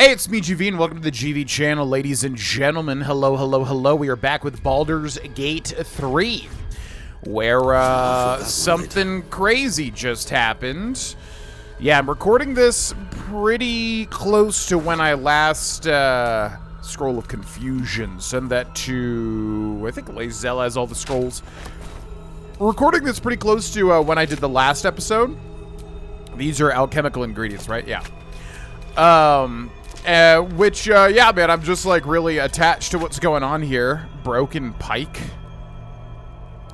Hey, it's me, GV, and welcome to the GV channel, ladies and gentlemen. Hello, hello, hello. We are back with Baldur's Gate 3, where something crazy just happened. Yeah, I'm recording this pretty close to when I last Scroll of Confusion. Send that to, I think Lazelle has all the scrolls. We're recording this pretty close to when I did the last episode. These are alchemical ingredients, right? Yeah. Yeah, man, I'm just, like, really attached to what's going on here. Broken pike.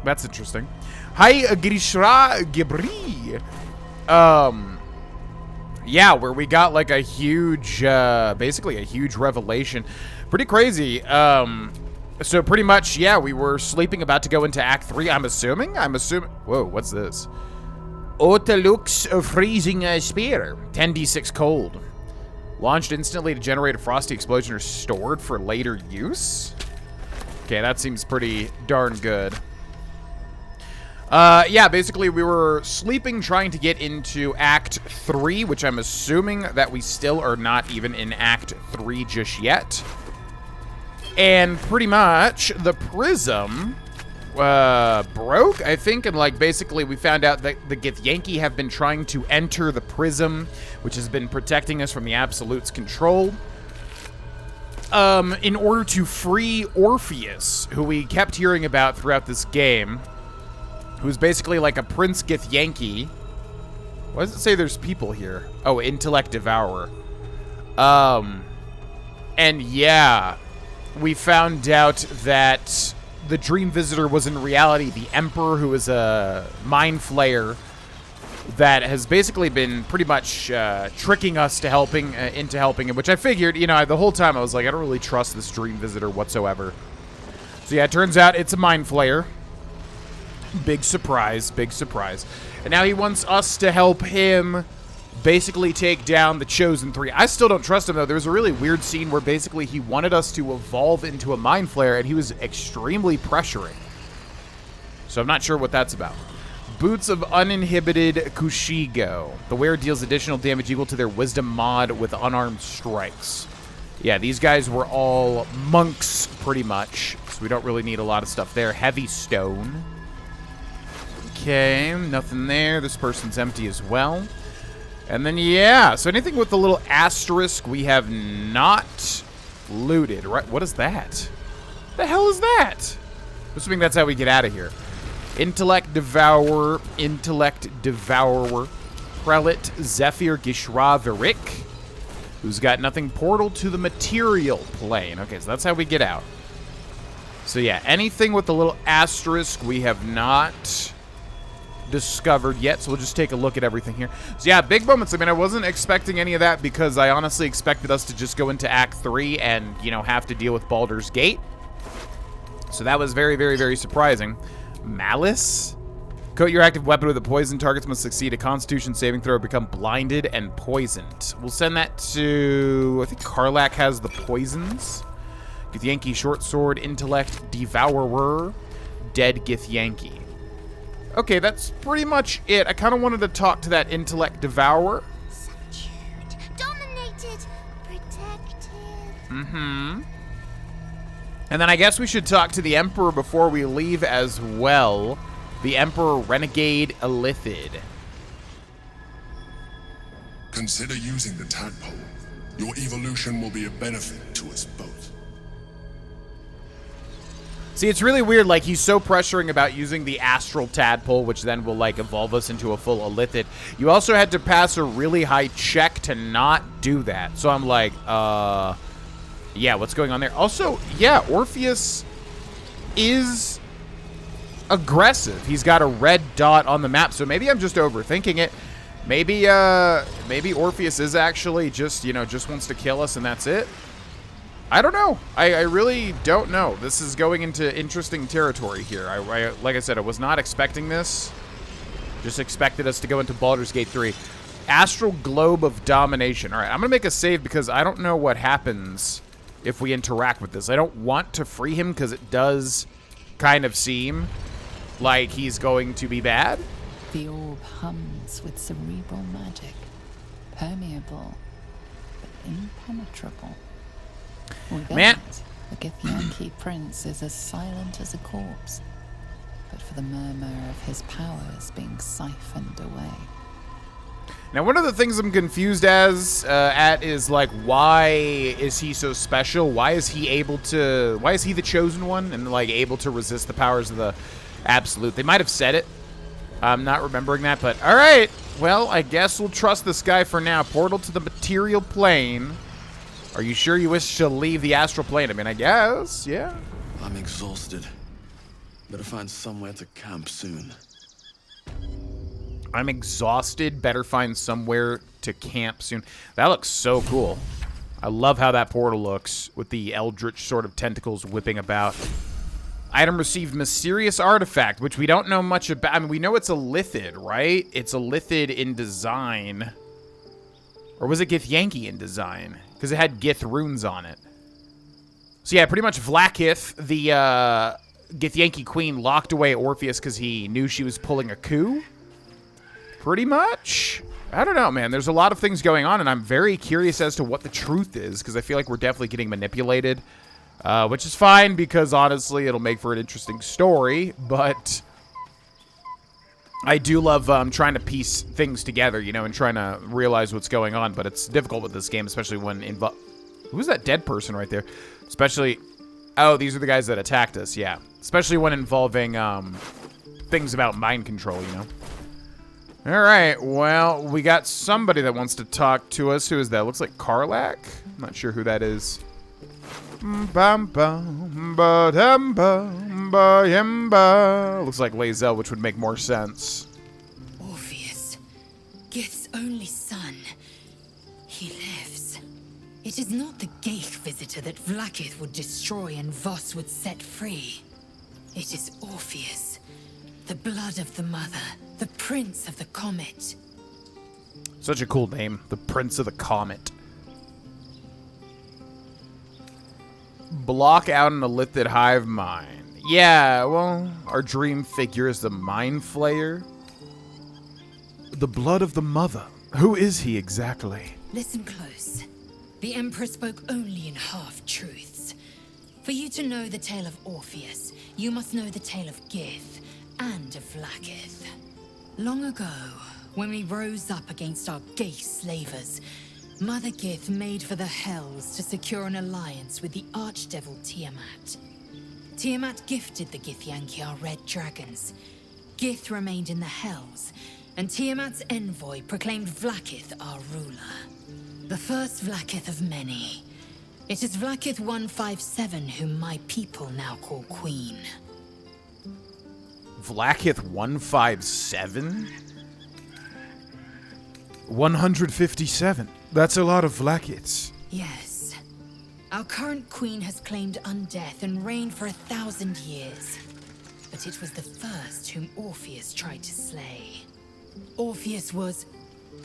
That's interesting. Hi, Grishra Gibri. Yeah, where we got, like, a huge, basically a huge revelation. Pretty crazy. So pretty much, yeah, we were sleeping, about to go into Act 3, I'm assuming. Whoa, what's this? Otalux freezing spear. 10d6 cold. Launched instantly to generate a frosty explosion or stored for later use? Okay, that seems pretty darn good. Yeah, basically we were sleeping trying to get into Act 3, which I'm assuming that we still are not even in Act 3 just yet. And pretty much the prism broke, I think, and like basically we found out that the Githyanki have been trying to enter the prism, which has been protecting us from the Absolute's control, in order to free Orpheus, who we kept hearing about throughout this game, who's basically like a Prince Githyanki. Why does it say there's people here? Oh, Intellect Devourer. And yeah, we found out that the Dream Visitor was in reality the Emperor, who is a Mind Flayer that has basically been pretty much tricking us to into helping him, which I figured, you know, the whole time I was like, I don't really trust this Dream Visitor whatsoever. So yeah, it turns out it's a Mind Flayer. Big surprise, big surprise. And now he wants us to help him basically take down the Chosen Three. I still don't trust him, though. There was a really weird scene where basically he wanted us to evolve into a Mind Flayer, and he was extremely pressuring. So I'm not sure what that's about. Boots of Uninhibited Kushigo. The wearer deals additional damage equal to their Wisdom mod with unarmed strikes. Yeah, these guys were all monks, pretty much, so we don't really need a lot of stuff there. Heavy Stone. Okay, nothing there. This person's empty as well. And then, yeah, so anything with the little asterisk we have not looted, right? What is that? The hell is that? I'm assuming that's how we get out of here. Intellect Devourer, Prelate, Zephyr, Gishra, Verik, who's got nothing. Portal to the material plane. Okay, so that's how we get out. So yeah, anything with the little asterisk we have not discovered yet, so we'll just take a look at everything here. So yeah, big moments. I mean, I wasn't expecting any of that because I honestly expected us to just go into Act 3 and, you know, have to deal with Baldur's Gate. So that was very, very, very surprising. Malice? Coat your active weapon with a poison. Targets must succeed a Constitution saving throw or become blinded and poisoned. We'll send that to, I think Karlak has the poisons. Githyanki Short Sword, Intellect Devourer, Dead Githyanki. Okay, that's pretty much it. I kind of wanted to talk to that Intellect Devourer. Subdued, dominated, protected. Mm-hmm. And then I guess we should talk to the Emperor before we leave as well. The Emperor Renegade Illithid. Consider using the tadpole. Your evolution will be a benefit to us both. See, it's really weird, like, he's so pressuring about using the astral tadpole, which then will, like, evolve us into a full Illithid. You also had to pass a really high check to not do that. So I'm like, yeah, what's going on there? Also, yeah, Orpheus is aggressive. He's got a red dot on the map, so maybe I'm just overthinking it. Maybe, maybe Orpheus is actually just, you know, just wants to kill us and that's it. I don't know. I really don't know. This is going into interesting territory here. Like I said, I was not expecting this. Just expected us to go into Baldur's Gate 3. Astral Globe of Domination. All right, I'm going to make a save because I don't know what happens if we interact with this. I don't want to free him because it does kind of seem like he's going to be bad. The orb hums with cerebral magic, permeable, but impenetrable. With Man. it, the Githyanki prince is as silent as a corpse, but for the murmur of his powers being siphoned away. Now, one of the things I'm confused at is, like, why is he so special? Why is he the chosen one and, like, able to resist the powers of the Absolute? They might have said it. I'm not remembering that, but all right. Well, I guess we'll trust this guy for now. Portal to the material plane. Are you sure you wish to leave the astral plane? I mean, I guess, yeah. I'm exhausted. Better find somewhere to camp soon. I'm exhausted. Better find somewhere to camp soon. That looks so cool. I love how that portal looks with the eldritch sort of tentacles whipping about. Item received mysterious artifact, which we don't know much about. I mean, we know it's a lithid, right? It's a lithid in design. Or was it Githyanki in design? Because it had Gith runes on it. So yeah, pretty much Vlakith, the Githyanki queen, locked away Orpheus because he knew she was pulling a coup. Pretty much. I don't know, man. There's a lot of things going on, and I'm very curious as to what the truth is, because I feel like we're definitely getting manipulated. Which is fine, because honestly, it'll make for an interesting story, but I do love trying to piece things together, you know, and trying to realize what's going on, but it's difficult with this game, especially when who's that dead person right there? Especially, oh, these are the guys that attacked us, yeah. Especially when involving things about mind control, you know. All right, well, we got somebody that wants to talk to us. Who is that? Looks like Karlak? I'm not sure who that is. Looks like Lae'zel, which would make more sense. Orpheus, Gith's only son. He lives. It is not the Geich visitor that Vlakith would destroy and Voss would set free. It is Orpheus, the blood of the mother, the prince of the comet. Such a cool name, the Prince of the Comet. Block out in a lifted hive mind. Yeah, well, our dream figure is the Mind Flayer. The blood of the mother. Who is he exactly? Listen close. The Emperor spoke only in half-truths. For you to know the tale of Orpheus, you must know the tale of Gith and of Vlakith. Long ago, when we rose up against our Geich slavers, Mother Gith made for the Hells to secure an alliance with the Archdevil Tiamat. Tiamat gifted the Githyanki our red dragons. Gith remained in the Hells, and Tiamat's envoy proclaimed Vlakith our ruler. The first Vlakith of many. It is Vlakith 157 whom my people now call Queen. Vlakith 157? 157. That's a lot of Vlakiths. Yes. Our current queen has claimed undeath and reigned for 1,000 years. But it was the first whom Orpheus tried to slay. Orpheus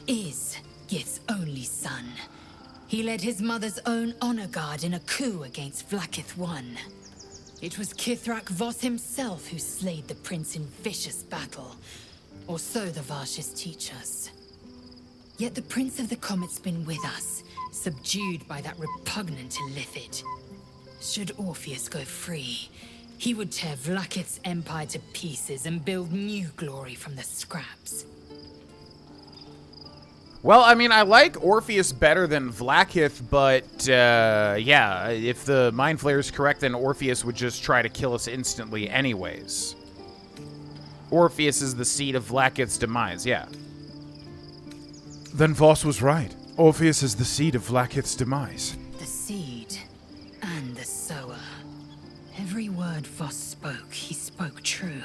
is Gith's only son. He led his mother's own honor guard in a coup against Vlakith I. It was Kithrak Voss himself who slayed the prince in vicious battle. Or so the Varshas teach us. Yet the Prince of the Comet's been with us, subdued by that repugnant illithid. Should Orpheus go free, he would tear Vlakith's empire to pieces and build new glory from the scraps. Well, I mean, I like Orpheus better than Vlakith, but, yeah, if the Mind Flayer is correct, then Orpheus would just try to kill us instantly anyways. Orpheus is the seed of Vlakith's demise, yeah. Then Voss was right. Orpheus is the seed of Vlakith's demise. The seed and the sower. Every word Voss spoke, he spoke true.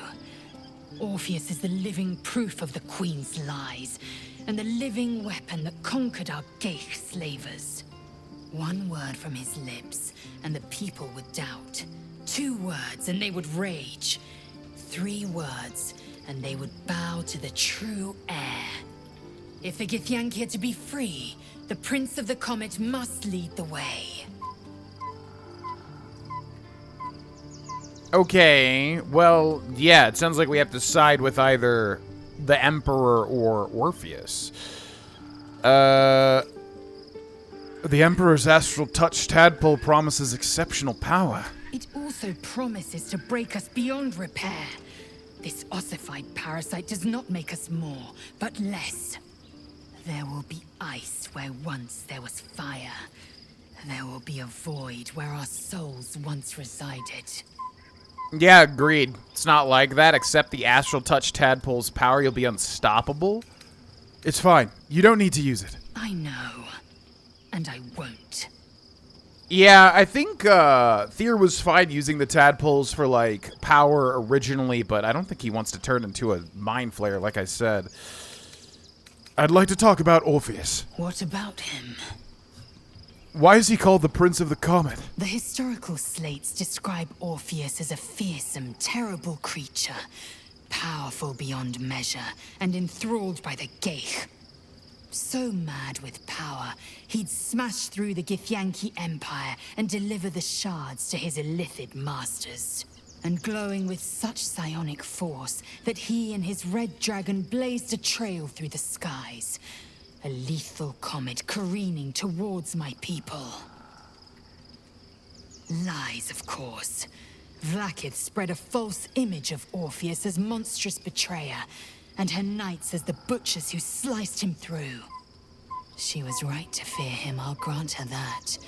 Orpheus is the living proof of the Queen's lies, and the living weapon that conquered our Geich slavers. One word from his lips, and the people would doubt. 2 words, and they would rage. 3 words, and they would bow to the true heir. If the Githyanki are to be free, the Prince of the Comet must lead the way. Okay, well, yeah, it sounds like we have to side with either the Emperor or Orpheus. The Emperor's astral touch tadpole promises exceptional power. It also promises to break us beyond repair. This ossified parasite does not make us more, but less. There will be ice where once there was fire. There will be a void where our souls once resided. Yeah, agreed. It's not like that. Except the astral touch tadpole's power, you'll be unstoppable. It's fine. You don't need to use it. I know. And I won't. Yeah, I think Thier was fine using the tadpoles for, like, power originally, but I don't think he wants to turn into a mind flayer, like I said. I'd like to talk about Orpheus. What about him? Why is he called the Prince of the Comet? The historical slates describe Orpheus as a fearsome, terrible creature, powerful beyond measure, and enthralled by the Geich. So mad with power, he'd smash through the Githyanki Empire and deliver the shards to his illithid masters. And glowing with such psionic force that he and his red dragon blazed a trail through the skies. A lethal comet careening towards my people. Lies, of course. Vlaakith spread a false image of Orpheus as monstrous betrayer, and her knights as the butchers who sliced him through. She was right to fear him, I'll grant her that.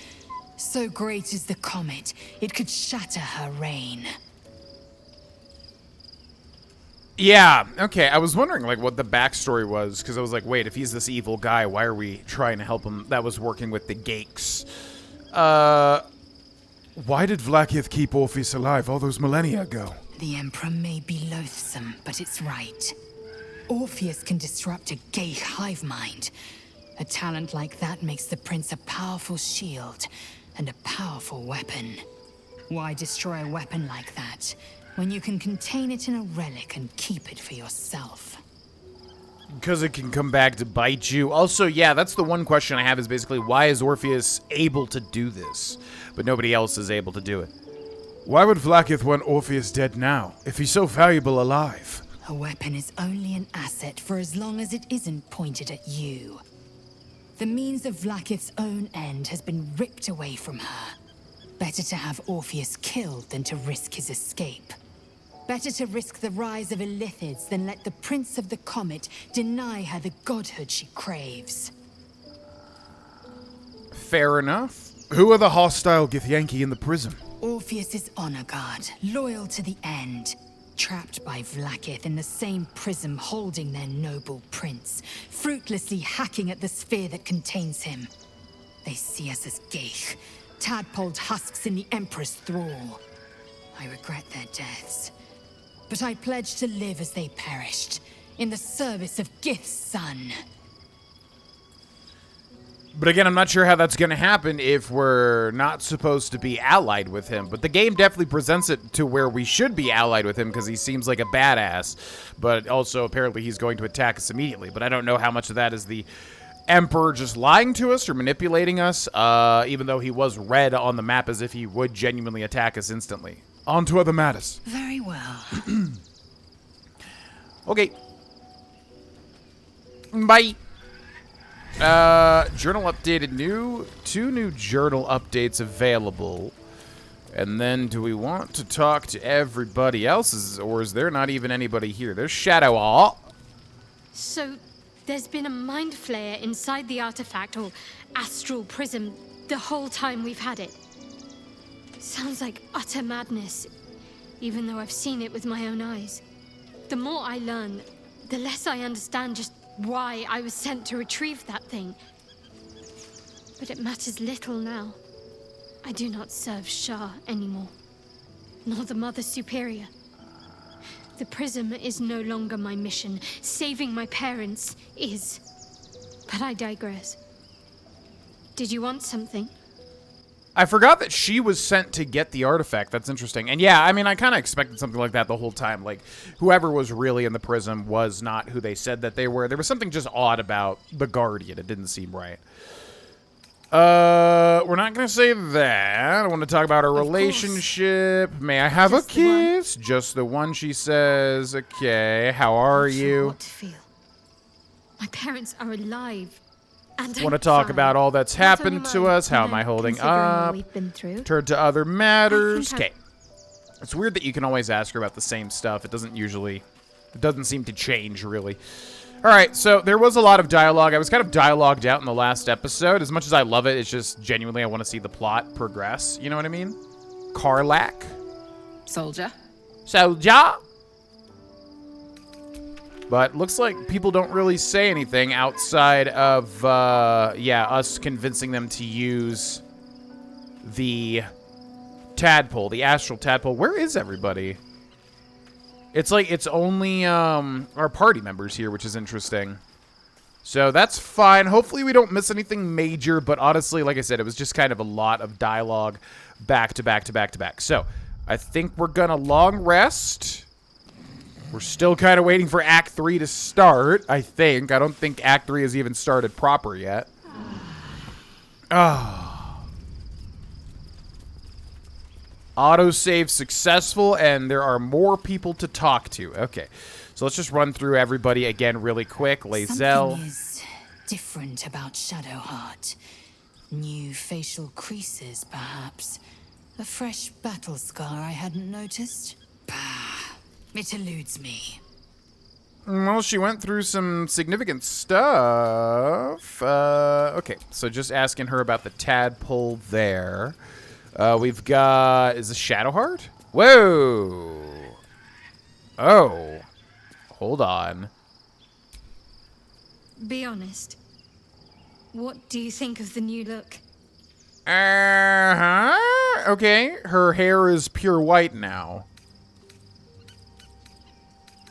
So great is the comet, it could shatter her reign. Yeah, okay. I was wondering, like, what the backstory was, because I was like, wait, if he's this evil guy, why are we trying to help him? That was working with the Geiks. Why did Vlaakith keep Orpheus alive all those millennia ago? The Emperor may be loathsome, but it's right. Orpheus can disrupt a Geich hive mind. A talent like that makes the Prince a powerful shield and a powerful weapon. Why destroy a weapon like that, when you can contain it in a relic and keep it for yourself? Because it can come back to bite you. Also, yeah, that's the one question I have is basically, why is Orpheus able to do this, but nobody else is able to do it? Why would Vlaakith want Orpheus dead now, if he's so valuable alive? A weapon is only an asset for as long as it isn't pointed at you. The means of Vlaakith's own end has been ripped away from her. Better to have Orpheus killed than to risk his escape. Better to risk the rise of illithids than let the Prince of the Comet deny her the godhood she craves. Fair enough. Who are the hostile Githyanki in the prism? Orpheus's honor guard, loyal to the end. Trapped by Vlaakith in the same prism holding their noble prince, fruitlessly hacking at the sphere that contains him. They see us as Geich, tadpoled husks in the Emperor's thrall. I regret their deaths, but I pledge to live as they perished, in the service of Gith's son. But again, I'm not sure how that's going to happen if we're not supposed to be allied with him. But the game definitely presents it to where we should be allied with him because he seems like a badass. But also, apparently, he's going to attack us immediately. But I don't know how much of that is the Emperor just lying to us or manipulating us, even though he was red on the map as if he would genuinely attack us instantly. On to other matters. Very well. Okay. Bye. Journal updated. Two new journal updates available. And then do we want to talk to everybody else's, or is there not even anybody here? There's Shadow All. So, there's been a mind flayer inside the artifact, or astral prism, the whole time we've had it. Sounds like utter madness, even though I've seen it with my own eyes. The more I learn, the less I understand just why I was sent to retrieve that thing. But it matters little now. I do not serve Shah anymore, nor the Mother Superior. The prism is no longer my mission. Saving my parents is. But I digress. Did you want something? I forgot that she was sent to get the artifact. That's interesting. And yeah, I mean, I kind of expected something like that the whole time. Like, whoever was really in the prism was not who they said that they were. There was something just odd about the Guardian. It didn't seem right. We're not going to say that. I want to talk about our relationship. May I have a kiss? Just the one, she says. Okay, how are you? What to feel. My parents are alive. And Want to I'm talk fine. about all that's What's on happened your to mind, us? How you am know, I holding considering what up? we've been through? Turn to other matters. I think Okay. It's weird that you can always ask her about the same stuff. It doesn't seem to change, really. All right, so there was a lot of dialogue. I was kind of dialogued out in the last episode. As much as I love it, it's just genuinely I want to see the plot progress. You know what I mean? Karlak. Soldier? Soldier. But looks like people don't really say anything outside of, us convincing them to use the tadpole, the astral tadpole. Where is everybody? It's like it's only our party members here, which is interesting. So that's fine. Hopefully we don't miss anything major, but honestly, like I said, it was just kind of a lot of dialogue back to back to back to back. So I think we're gonna long rest. We're still kind of waiting for Act 3 to start, I think. I don't think Act 3 has even started proper yet. Autosave successful, and there are more people to talk to. Okay, so let's just run through everybody again really quick. Lae'zel. Something is different about Shadowheart. New facial creases, perhaps. A fresh battle scar I hadn't noticed. Bah, it eludes me. Well, she went through some significant stuff. Okay, so just asking her about the tadpole there. We've got... Is this Shadowheart? Whoa! Oh. Hold on. Be honest. What do you think of the new look? Uh-huh. Okay, her hair is pure white now.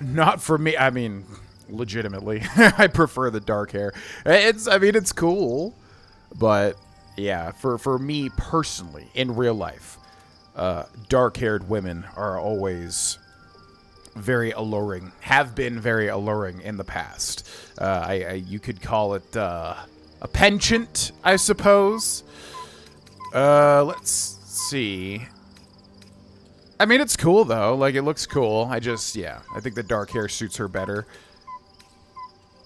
Not for me. I mean, legitimately. I prefer the dark hair. It's cool. But, yeah, for me personally, in real life, dark-haired women are always very alluring. Have been very alluring in the past. You could call it a penchant, I suppose. Let's see. I mean, it's cool, though. Like, it looks cool. I think the dark hair suits her better.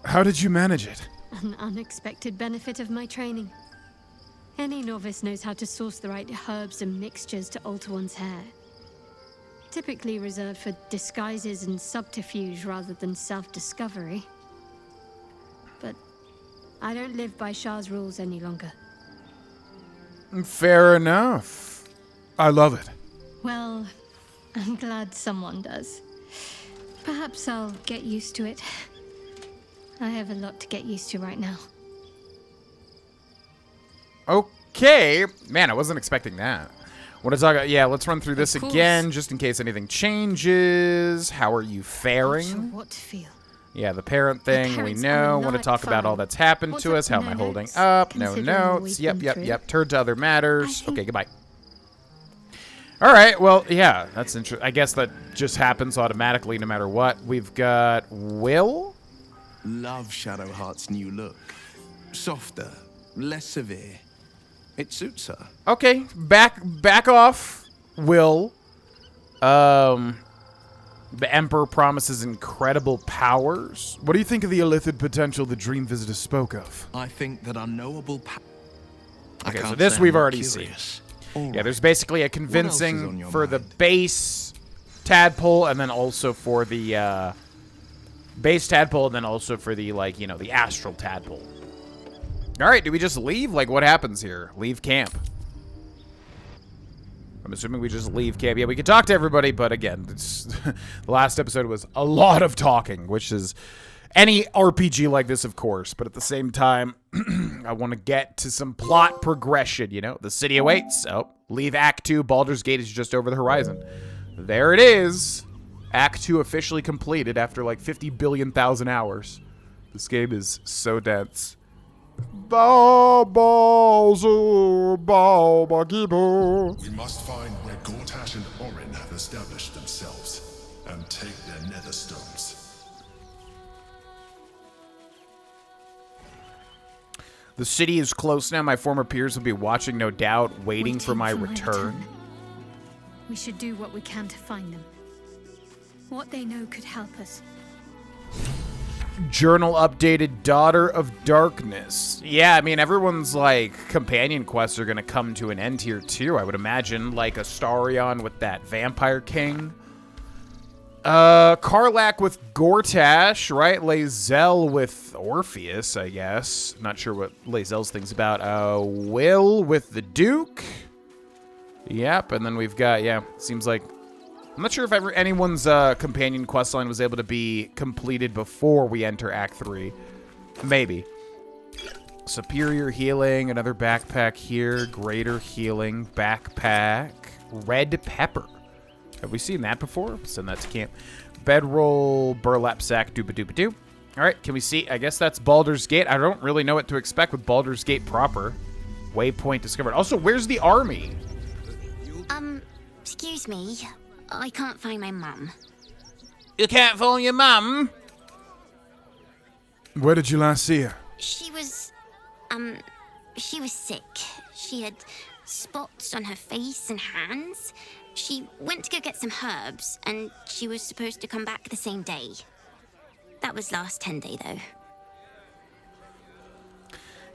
How did you manage it? An unexpected benefit of my training. Any novice knows how to source the right herbs and mixtures to alter one's hair. Typically reserved for disguises and subterfuge rather than self-discovery. But I don't live by Shah's rules any longer. Fair enough. I love it. Well, I'm glad someone does. Perhaps I'll get used to it. I have a lot to get used to right now. Okay. Man, I wasn't expecting that. Want to talk about... Yeah, let's run through this course. again, just in case anything changes. How are you Not faring? sure what to feel. Yeah, the parent thing, we parents know. are Want to not talk about all fine. that's happened What's to up? us. How am No I holding notes? up? No Considering what notes. we've been through. Yep. Turn to other matters. I think- Okay, goodbye. All right, well, yeah, that's interesting. I guess that just happens automatically no matter what. We've got Will. Love Shadowheart's new look. Softer, less severe. It suits her. Okay, back off, Will. The Emperor promises incredible powers. What do you think of the illithid potential the Dream Visitor spoke of? I think that unknowable Okay, so this we've already seen. Yeah, there's basically a else is on convincing your for the mind? base tadpole, and then also for the base tadpole, and then also for the, like, you know, the astral tadpole. All right, do we just leave? Like, what happens here? Leave camp. I'm assuming we just leave camp. Yeah, we could talk to everybody, but again, the last episode was a lot of talking, which is any RPG like this, of course. But at the same time, I want to get to some plot progression, you know? The city awaits. Oh, leave Act 2. Baldur's Gate is just over the horizon. There it is. Act 2 officially completed after like 50 billion thousand hours. This game is so dense. We must find where Gortash and Orin have established themselves and take their nether stones. The city is close now. My former peers will be watching, no doubt, waiting for my return. We should do what we can to find them. What they know could help us. Journal updated Daughter of Darkness. Yeah, I mean, everyone's, like, companion quests are going to come to an end here, too, I would imagine. Like Astarion with that Vampire King. Karlach with Gortash, right? Lae'zel with Orpheus, I guess. Not sure what Lae'zel's thing's about. Will with the Duke. Yep, and then we've got, yeah, seems like... I'm not sure if ever anyone's companion questline was able to be completed before we enter Act 3. Maybe. Superior healing, another backpack here. Greater healing, backpack. Red pepper. Have we seen that before? Send that to camp. Bedroll, burlap sack, dooba-dooba-doo. All right, can we see? I guess that's Baldur's Gate. I don't really know what to expect with Baldur's Gate proper. Waypoint discovered. Also, where's the army? Excuse me. I can't find my mum. You can't find your mum? Where did you last see her? She was sick. She had spots on her face and hands. She went to go get some herbs, and she was supposed to come back the same day. That was last 10 day, though.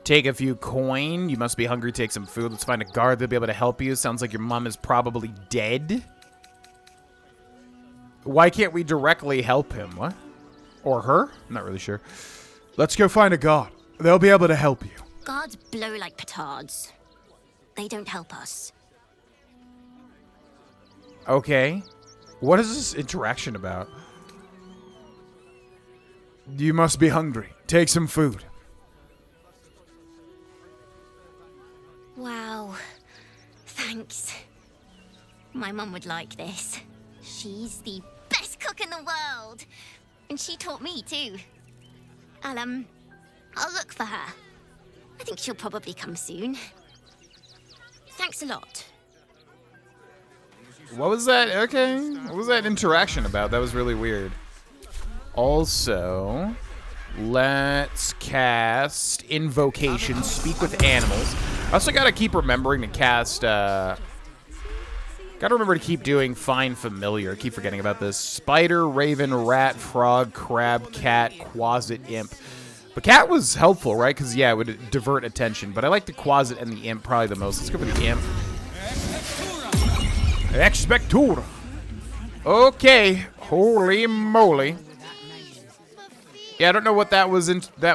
Take a few coin. You must be hungry. Take some food. Let's find a guard that'll be able to help you. Sounds like your mom is probably dead. Why can't we directly help him? What? Or her? I'm not really sure. Let's go find a guard. They'll be able to help you. Guards blow like petards. They don't help us. Okay. What is this interaction about? You must be hungry. Take some food. Wow. Thanks. My mum would like this. She's the best cook in the world. And she taught me too. I'll look for her. I think she'll probably come soon. Thanks a lot. What was that? Okay. What was that interaction about? That was really weird. Also, let's cast Invocation, Speak with Animals. I also gotta keep remembering to cast, gotta remember to keep doing Find Familiar. I keep forgetting about this. Spider, Raven, Rat, Frog, Crab, Cat, Quasit, Imp. But Cat was helpful, right? Because, yeah, it would divert attention. But I like the Quasit and the Imp probably the most. Let's go for the Imp. Expectura. Okay. Holy moly. Yeah, I don't know what that was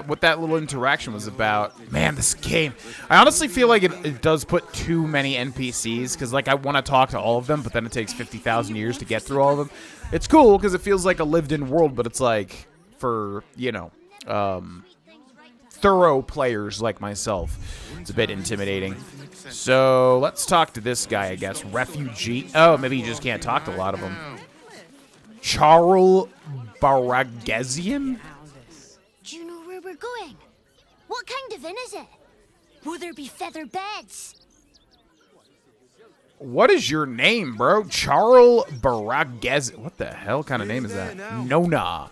what that little interaction was about. Man, this game. I honestly feel like it does put too many NPCs because like I want to talk to all of them, but then it takes 50,000 years to get through all of them. It's cool because it feels like a lived-in world, but it's like for, you know, thorough players like myself. It's a bit intimidating. So let's talk to this guy, I guess. Refugee. Oh, maybe you just can't talk to a lot of them. Charles Baragezian? Do you know where we're going? What kind of inn is it? Will there be feather beds? What is your name, bro? Charles Baragezian. What the hell kind of name is that? Nona.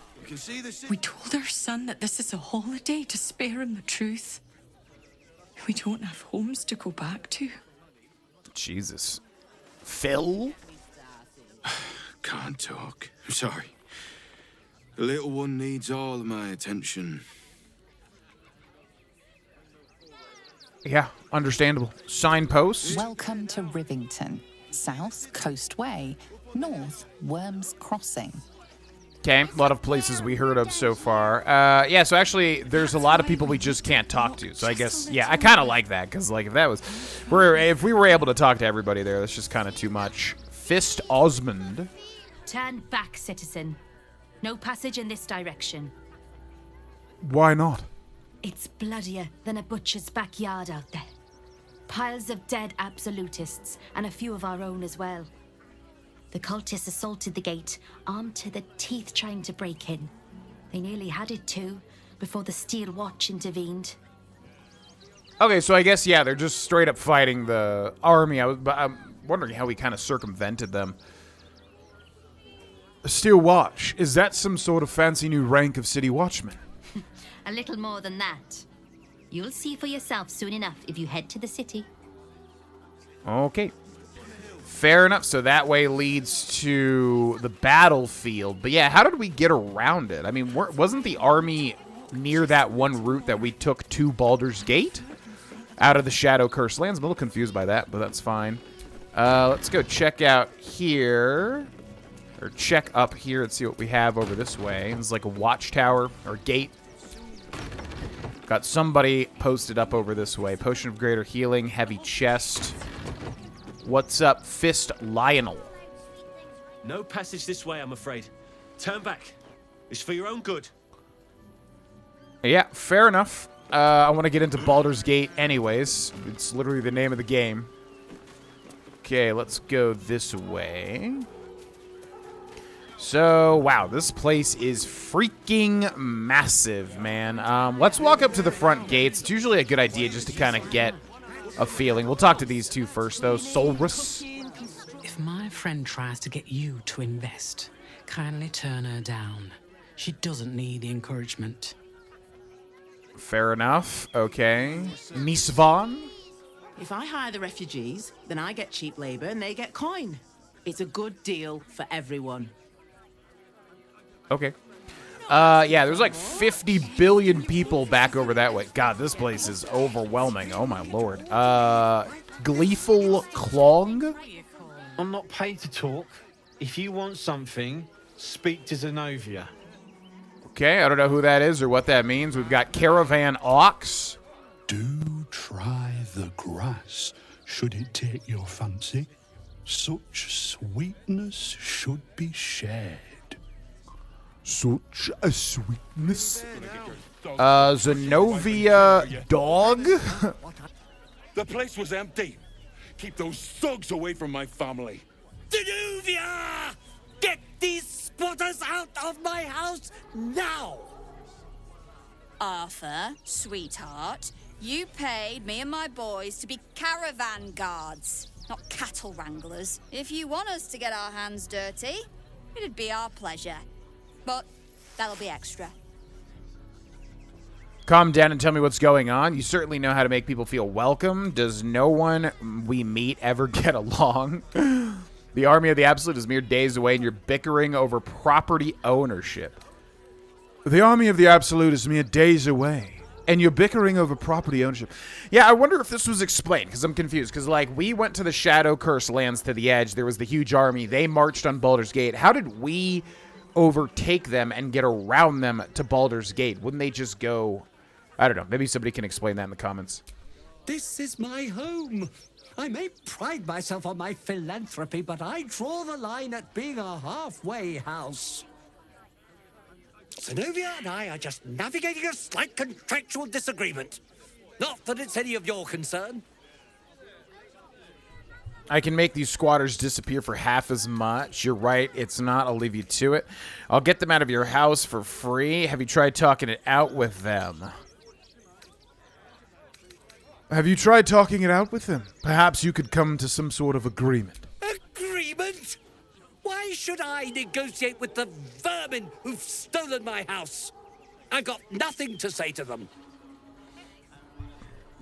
We told our son that this is a holiday to spare him the truth. We don't have homes to go back to. Jesus. Phil? Can't talk. I'm sorry. The little one needs all of my attention. Yeah, understandable. Signpost. Welcome to Rivington. South, Coast Way. North, Worms Crossing. Okay, a lot of places we heard of so far. Yeah, so actually, there's a lot of people we just can't talk to. So I guess, yeah, I kind of like that, because, like, if we were able to talk to everybody there, that's just kind of too much. Fist Osmond. Turn back, citizen. No passage in this direction. Why not? It's bloodier than a butcher's backyard out there. Piles of dead absolutists, and a few of our own as well. The cultists assaulted the gate, armed to the teeth trying to break in. They nearly had it too, before the Steel Watch intervened. Okay, so I guess, yeah, they're just straight up fighting the army. I'm wondering how we kind of circumvented them. Steel Watch, is that some sort of fancy new rank of city watchman? A little more than that. You'll see for yourself soon enough if you head to the city. Okay. Fair enough. So that way leads to the battlefield. But yeah, how did we get around it? I mean, wasn't the army near that one route that we took to Baldur's Gate out of the Shadow Curse lands? I'm a little confused by that, but that's fine. Let's go check out here. Or check up here and see what we have over this way. It's like a watchtower or gate. Got somebody posted up over this way. Potion of Greater Healing, heavy chest. What's up, Fist Lionel? No passage this way, I'm afraid. Turn back. It's for your own good. Yeah, fair enough. I want to get into Baldur's Gate anyways. It's literally the name of the game. Okay, let's go this way. So, wow, this place is freaking massive, man. Let's walk up to the front gates. It's usually a good idea just to kind of get a feeling. We'll talk to these two first, though. Solrus. If my friend tries to get you to invest, kindly turn her down. She doesn't need the encouragement. Fair enough. Okay. Nisvan. If I hire the refugees, then I get cheap labor and they get coin. It's a good deal for everyone. Okay. Yeah, there's like 50 billion people back over that way. God, this place is overwhelming. Oh, my lord. Gleeful Clong? I'm not paid to talk. If you want something, speak to Zenobia. Okay, I don't know who that is or what that means. We've got Caravan Ox. Do try the grass, should it take your fancy. Such sweetness should be shared. Such a sweetness. Zenobia Dog? The place was empty. Keep those thugs away from my family. Zenobia! Get these spotters out of my house now! Arthur, sweetheart, you paid me and my boys to be caravan guards, not cattle wranglers. If you want us to get our hands dirty, it'd be our pleasure. But that'll be extra. Calm down and tell me what's going on. You certainly know how to make people feel welcome. Does no one we meet ever get along? The army of the Absolute is mere days away, and you're bickering over property ownership. The army of the Absolute is mere days away, and you're bickering over property ownership. Yeah, I wonder if this was explained, because I'm confused. Because, like, we went to the Shadow Curse lands to the edge. There was the huge army. They marched on Baldur's Gate. How did we overtake them and get around them to Baldur's Gate? Wouldn't they just go... I don't know. Maybe somebody can explain that in the comments. This is my home. I may pride myself on my philanthropy, but I draw the line at being a halfway house. Zenobia and I are just navigating a slight contractual disagreement. Not that it's any of your concern. I can make these squatters disappear for half as much. You're right. It's not. I'll leave you to it. I'll get them out of your house for free. Have you tried talking it out with them? Have you tried talking it out with them? Perhaps you could come to some sort of agreement. Agreement? Why should I negotiate with the vermin who've stolen my house? I've got nothing to say to them.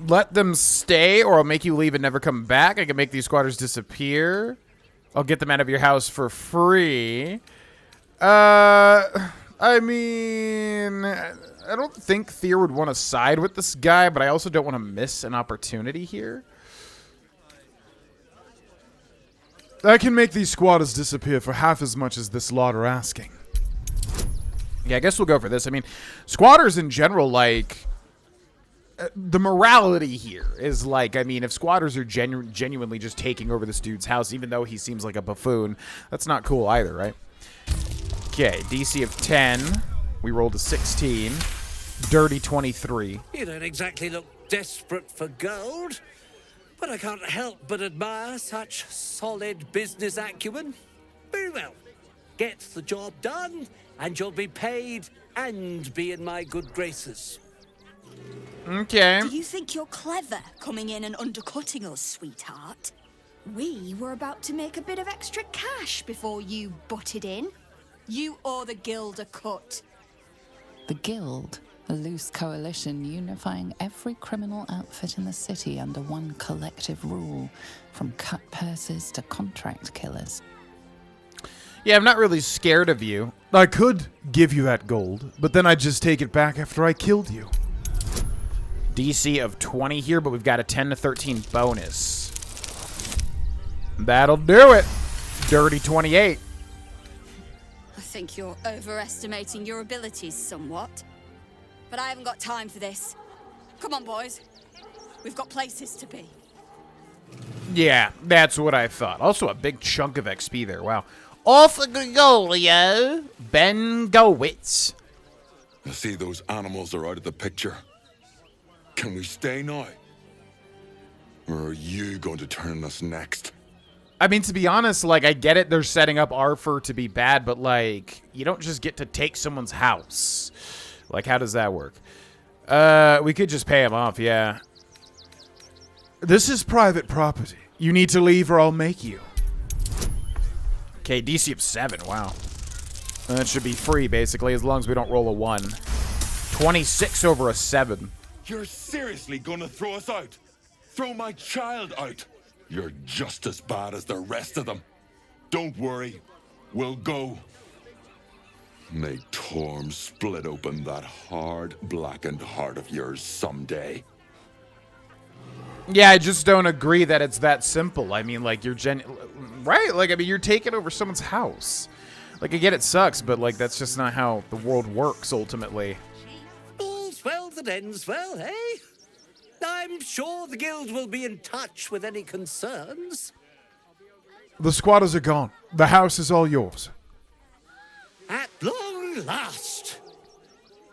Let them stay, or I'll make you leave and never come back. I can make these squatters disappear. I'll get them out of your house for free. I mean, I don't think Thea would want to side with this guy, but I also don't want to miss an opportunity here. I can make these squatters disappear for half as much as this lot are asking. Yeah, I guess we'll go for this. I mean, squatters in general, like... the morality here is like, I mean, if squatters are genuinely just taking over this dude's house, even though he seems like a buffoon, that's not cool either, right? Okay, DC of 10. We rolled a 16. Dirty 23. You don't exactly look desperate for gold, but I can't help but admire such solid business acumen. Very well. Get the job done, and you'll be paid and be in my good graces. Okay. Do you think you're clever coming in and undercutting us, sweetheart? We were about to make a bit of extra cash before you butted in. You owe the guild a cut. The guild A loose coalition unifying every criminal outfit in the city under one collective rule, from cut purses to contract killers. Yeah, I'm not really scared of you. I could give you that gold, but then I'd just take it back after I killed you. DC of 20 here, but we've got a 10 to 13 bonus. That'll do it. Dirty 28. I think you're overestimating your abilities somewhat. But I haven't got time for this. Come on, boys. We've got places to be. Yeah, that's what I thought. Also, a big chunk of XP there. Wow. Off Gregorio, Ben Gowitz. I see those animals are out of the picture. Can we stay now? Or are you going to turn us next? I mean, to be honest, like, I get it. They're setting up Arthur to be bad, but, like, you don't just get to take someone's house. Like, how does that work? We could just pay him off, yeah. This is private property. You need to leave or I'll make you. Okay, DC of 7, wow. That should be free, basically, as long as we don't roll a 1. 26 over a 7. You're seriously gonna throw us out? Throw my child out? You're just as bad as the rest of them. Don't worry, we'll go. May Torm split open that hard, blackened heart of yours someday. Yeah, I just don't agree that it's that simple. I mean, like, you're right? Like, I mean, you're taking over someone's house. Like, I get it sucks, but, like, that's just not how the world works, ultimately. All's well that ends well, eh? I'm sure the guild will be in touch with any concerns. The squatters are gone. The house is all yours. At long last.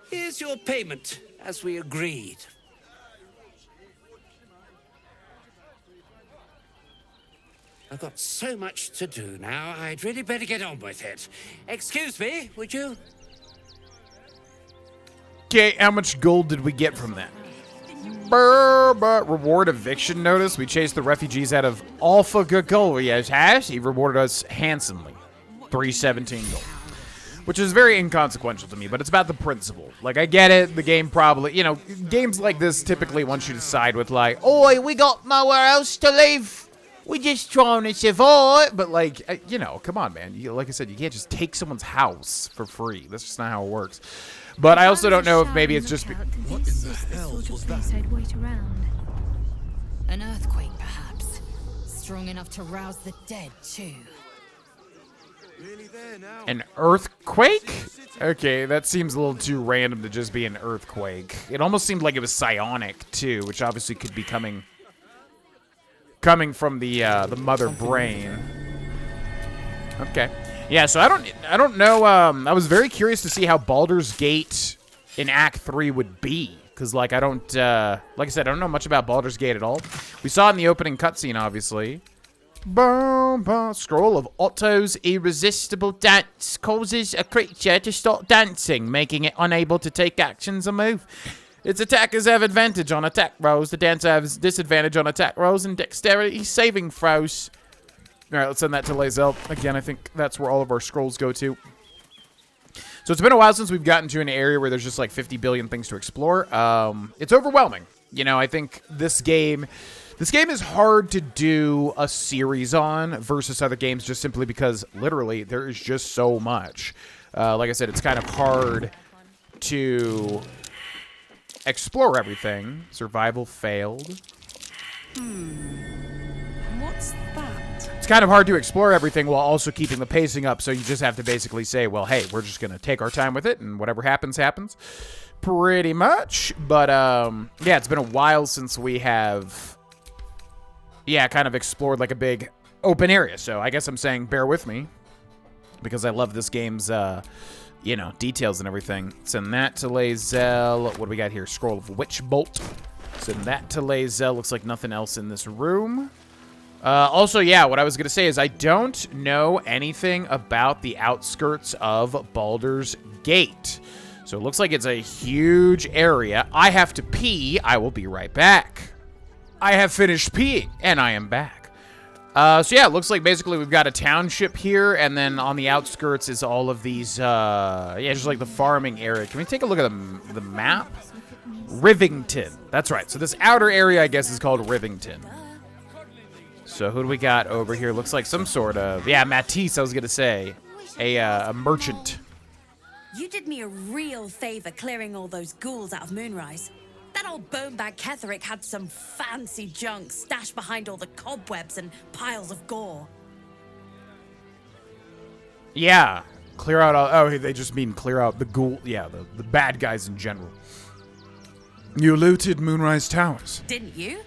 Here's your payment, as we agreed. I've got so much to do now, I'd really better get on with it. Excuse me, would you? Okay, how much gold did we get from that? Reward eviction notice. We chased the refugees out of Alpha Gagolia's house. He rewarded us handsomely. 317 gold. Which is very inconsequential to me, but it's about the principle. Like, I get it. The game probably, you know, games like this typically want you to side with, like, oi, we got nowhere else to live. We just trying to survive. But, like, you know, come on, man. Like I said, you can't just take someone's house for free. That's just not how it works. But I also don't know if maybe it's just... What in the hell was that? I'd wait around. An earthquake, perhaps. Strong enough to rouse the dead, too. An earthquake? Okay, that seems a little too random to just be an earthquake. It almost seemed like it was psionic, too, which obviously could be coming from the mother brain. Okay. Yeah, so I don't know. I was very curious to see how Baldur's Gate in Act 3 would be. Because, like, I don't, like I said, I don't know much about Baldur's Gate at all. We saw it in the opening cutscene, obviously. Boom, boom. Scroll of Otto's irresistible dance causes a creature to stop dancing, making it unable to take actions or move. Its attackers have advantage on attack rolls. The dancer has disadvantage on attack rolls and dexterity saving throws. All right, let's send that to Lae'zel. Again, I think that's where all of our scrolls go to. So it's been a while since we've gotten to an area where there's just like 50 billion things to explore. It's overwhelming. You know, I think this game is hard to do a series on versus other games just simply because literally there is just so much. Like I said, it's kind of hard to explore everything. Survival failed. What's that? It's kind of hard to explore everything while also keeping the pacing up, so you just have to basically say, well, hey, we're just going to take our time with it, and whatever happens, happens. Pretty much. But, yeah, it's been a while since we have, yeah, kind of explored, like, a big open area. So I guess I'm saying bear with me, because I love this game's, you know, details and everything. Send that to Lae'zel. What do we got here? Scroll of Witch Bolt. Send that to Lae'zel. Looks like nothing else in this room. Also, yeah, what I was going to say is I don't know anything about the outskirts of Baldur's Gate. So it looks like it's a huge area. I have to pee. I will be right back. I have finished peeing, and I am back. So yeah, it looks like basically we've got a township here, and then on the outskirts is all of these, yeah, just like the farming area. Can we take a look at the map? Rivington. That's right. So this outer area, I guess, is called Rivington. So who do we got over here? Looks like some sort of, yeah, Matisse, I was going to say. A merchant. You did me a real favor clearing all those ghouls out of Moonrise. That old bonebag Ketherick had some fancy junk stashed behind all the cobwebs and piles of gore. Yeah. Clear out all... Oh, they just mean clear out the ghoul... Yeah, the bad guys in general. You looted Moonrise Towers. Didn't you?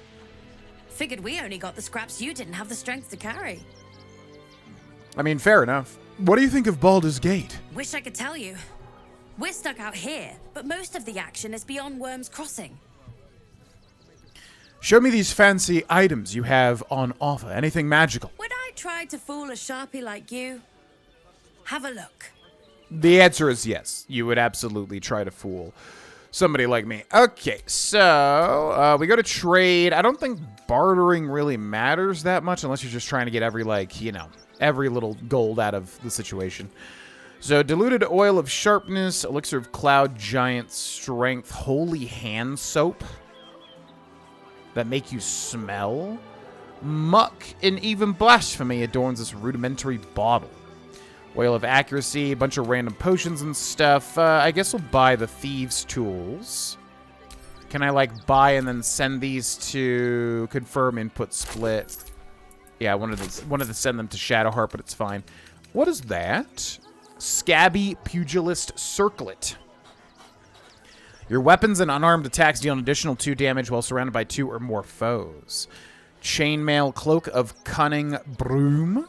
Figured we only got the scraps you didn't have the strength to carry. I mean, fair enough. What do you think of Baldur's Gate? Wish I could tell you. We're stuck out here, but most of the action is beyond Worm's Crossing. Show me these fancy items you have on offer. Anything magical? Would I try to fool a Sharpie like you? Have a look. The answer is yes. You would absolutely try to fool somebody like me. Okay, so we go to trade. I don't think bartering really matters that much unless you're just trying to get every, like, you know, every little gold out of the situation. So, diluted oil of sharpness, elixir of cloud, giant strength, holy hand soap that make you smell. Muck and even blasphemy adorns this rudimentary bottle. Oil of accuracy, a bunch of random potions and stuff. I guess we'll buy the thieves' tools. Can I, like, buy and then send these to confirm input split? Yeah, I wanted to send them to Shadowheart, but it's fine. What is that? Scabby Pugilist Circlet. Your weapons and unarmed attacks deal an additional 2 damage while surrounded by 2 or more foes. Chainmail Cloak of Cunning Broom.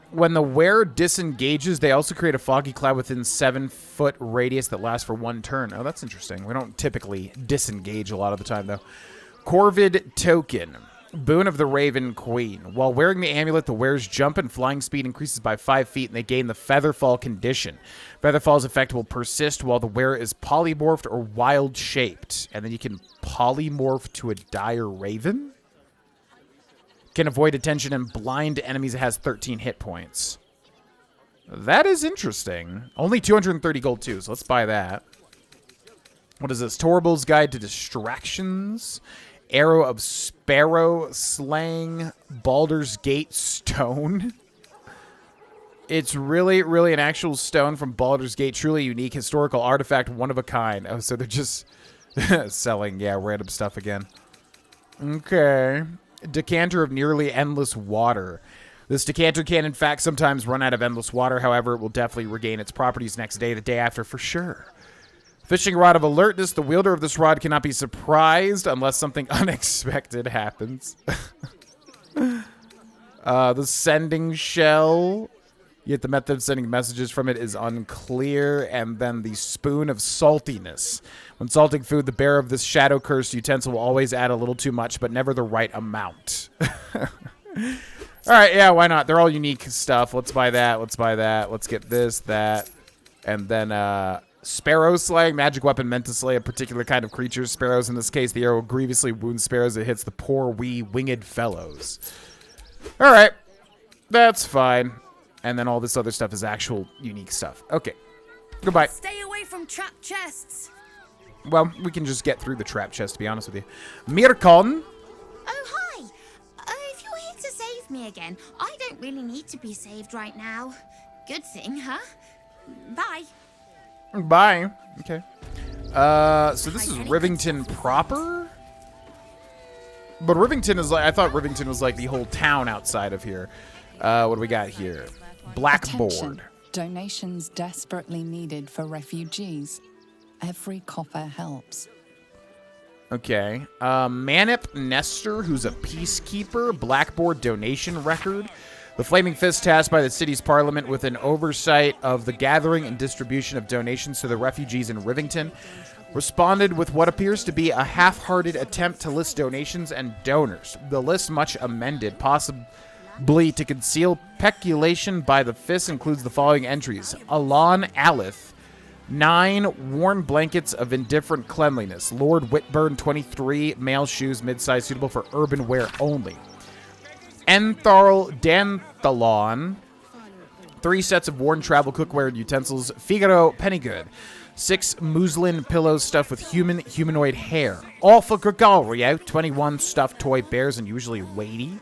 When the wearer disengages, they also create a foggy cloud within 7-foot radius that lasts for 1 turn. Oh, that's interesting. We don't typically disengage a lot of the time, though. Corvid Token. Boon of the Raven Queen. While wearing the amulet, the wearer's jump and flying speed increases by 5 feet, and they gain the Featherfall condition. Featherfall's effect will persist while the wearer is polymorphed or wild-shaped. And then you can polymorph to a dire raven? Can avoid attention and blind enemies. It has 13 hit points. That is interesting. Only 230 gold, too, so let's buy that. What is this? Torbal's Guide to Distractions. Arrow of Sparrow Slaying, Baldur's Gate Stone. It's really, really an actual stone from Baldur's Gate. Truly unique, historical artifact, one of a kind. Oh, so they're just selling, yeah, random stuff again. Okay. Decanter of Nearly Endless Water. This decanter can, in fact, sometimes run out of endless water. However, it will definitely regain its properties next day, the day after, for sure. Fishing Rod of Alertness. The wielder of this rod cannot be surprised unless something unexpected happens. The Sending Shell. Yet the method of sending messages from it is unclear. And then the Spoon of Saltiness. When salting food, the bearer of this shadow-cursed utensil will always add a little too much, but never the right amount. All right, yeah, why not? They're all unique stuff. Let's buy that. Let's buy that. Let's get this, that. And then, Sparrow Slaying, magic weapon meant to slay a particular kind of creatures. Sparrows, in this case, the arrow will grievously wound sparrows. It hits the poor wee winged fellows. All right, that's fine. And then all this other stuff is actual unique stuff. Okay, goodbye. Stay away from trap chests. Well, we can just get through the trap chest, to be honest with you. Mirkon. Oh, hi. If you're here to save me again, I don't really need to be saved right now. Good thing, huh? Bye. Bye. Okay. So this is Rivington proper? But Rivington is like, I thought Rivington was like the whole town outside of here. What do we got here? Blackboard. Attention. Donations desperately needed for refugees. Every copper helps. Okay. Manip Nestor, who's a peacekeeper. Blackboard donation record. The Flaming Fist, tasked by the city's parliament with an oversight of the gathering and distribution of donations to the refugees in Rivington, responded with what appears to be a half-hearted attempt to list donations and donors. The list, much amended, possibly to conceal peculation by the Fist, includes the following entries. Alon Alith, 9 worn blankets of indifferent cleanliness. Lord Whitburn, 23 male shoes, mid-size, suitable for urban wear only. Entharl Danthalon. 3 sets of worn travel cookware and utensils. Figaro Pennygood. 6 muslin pillows stuffed with humanoid hair. All for Gregorio. 21 stuffed toy bears and usually weighty.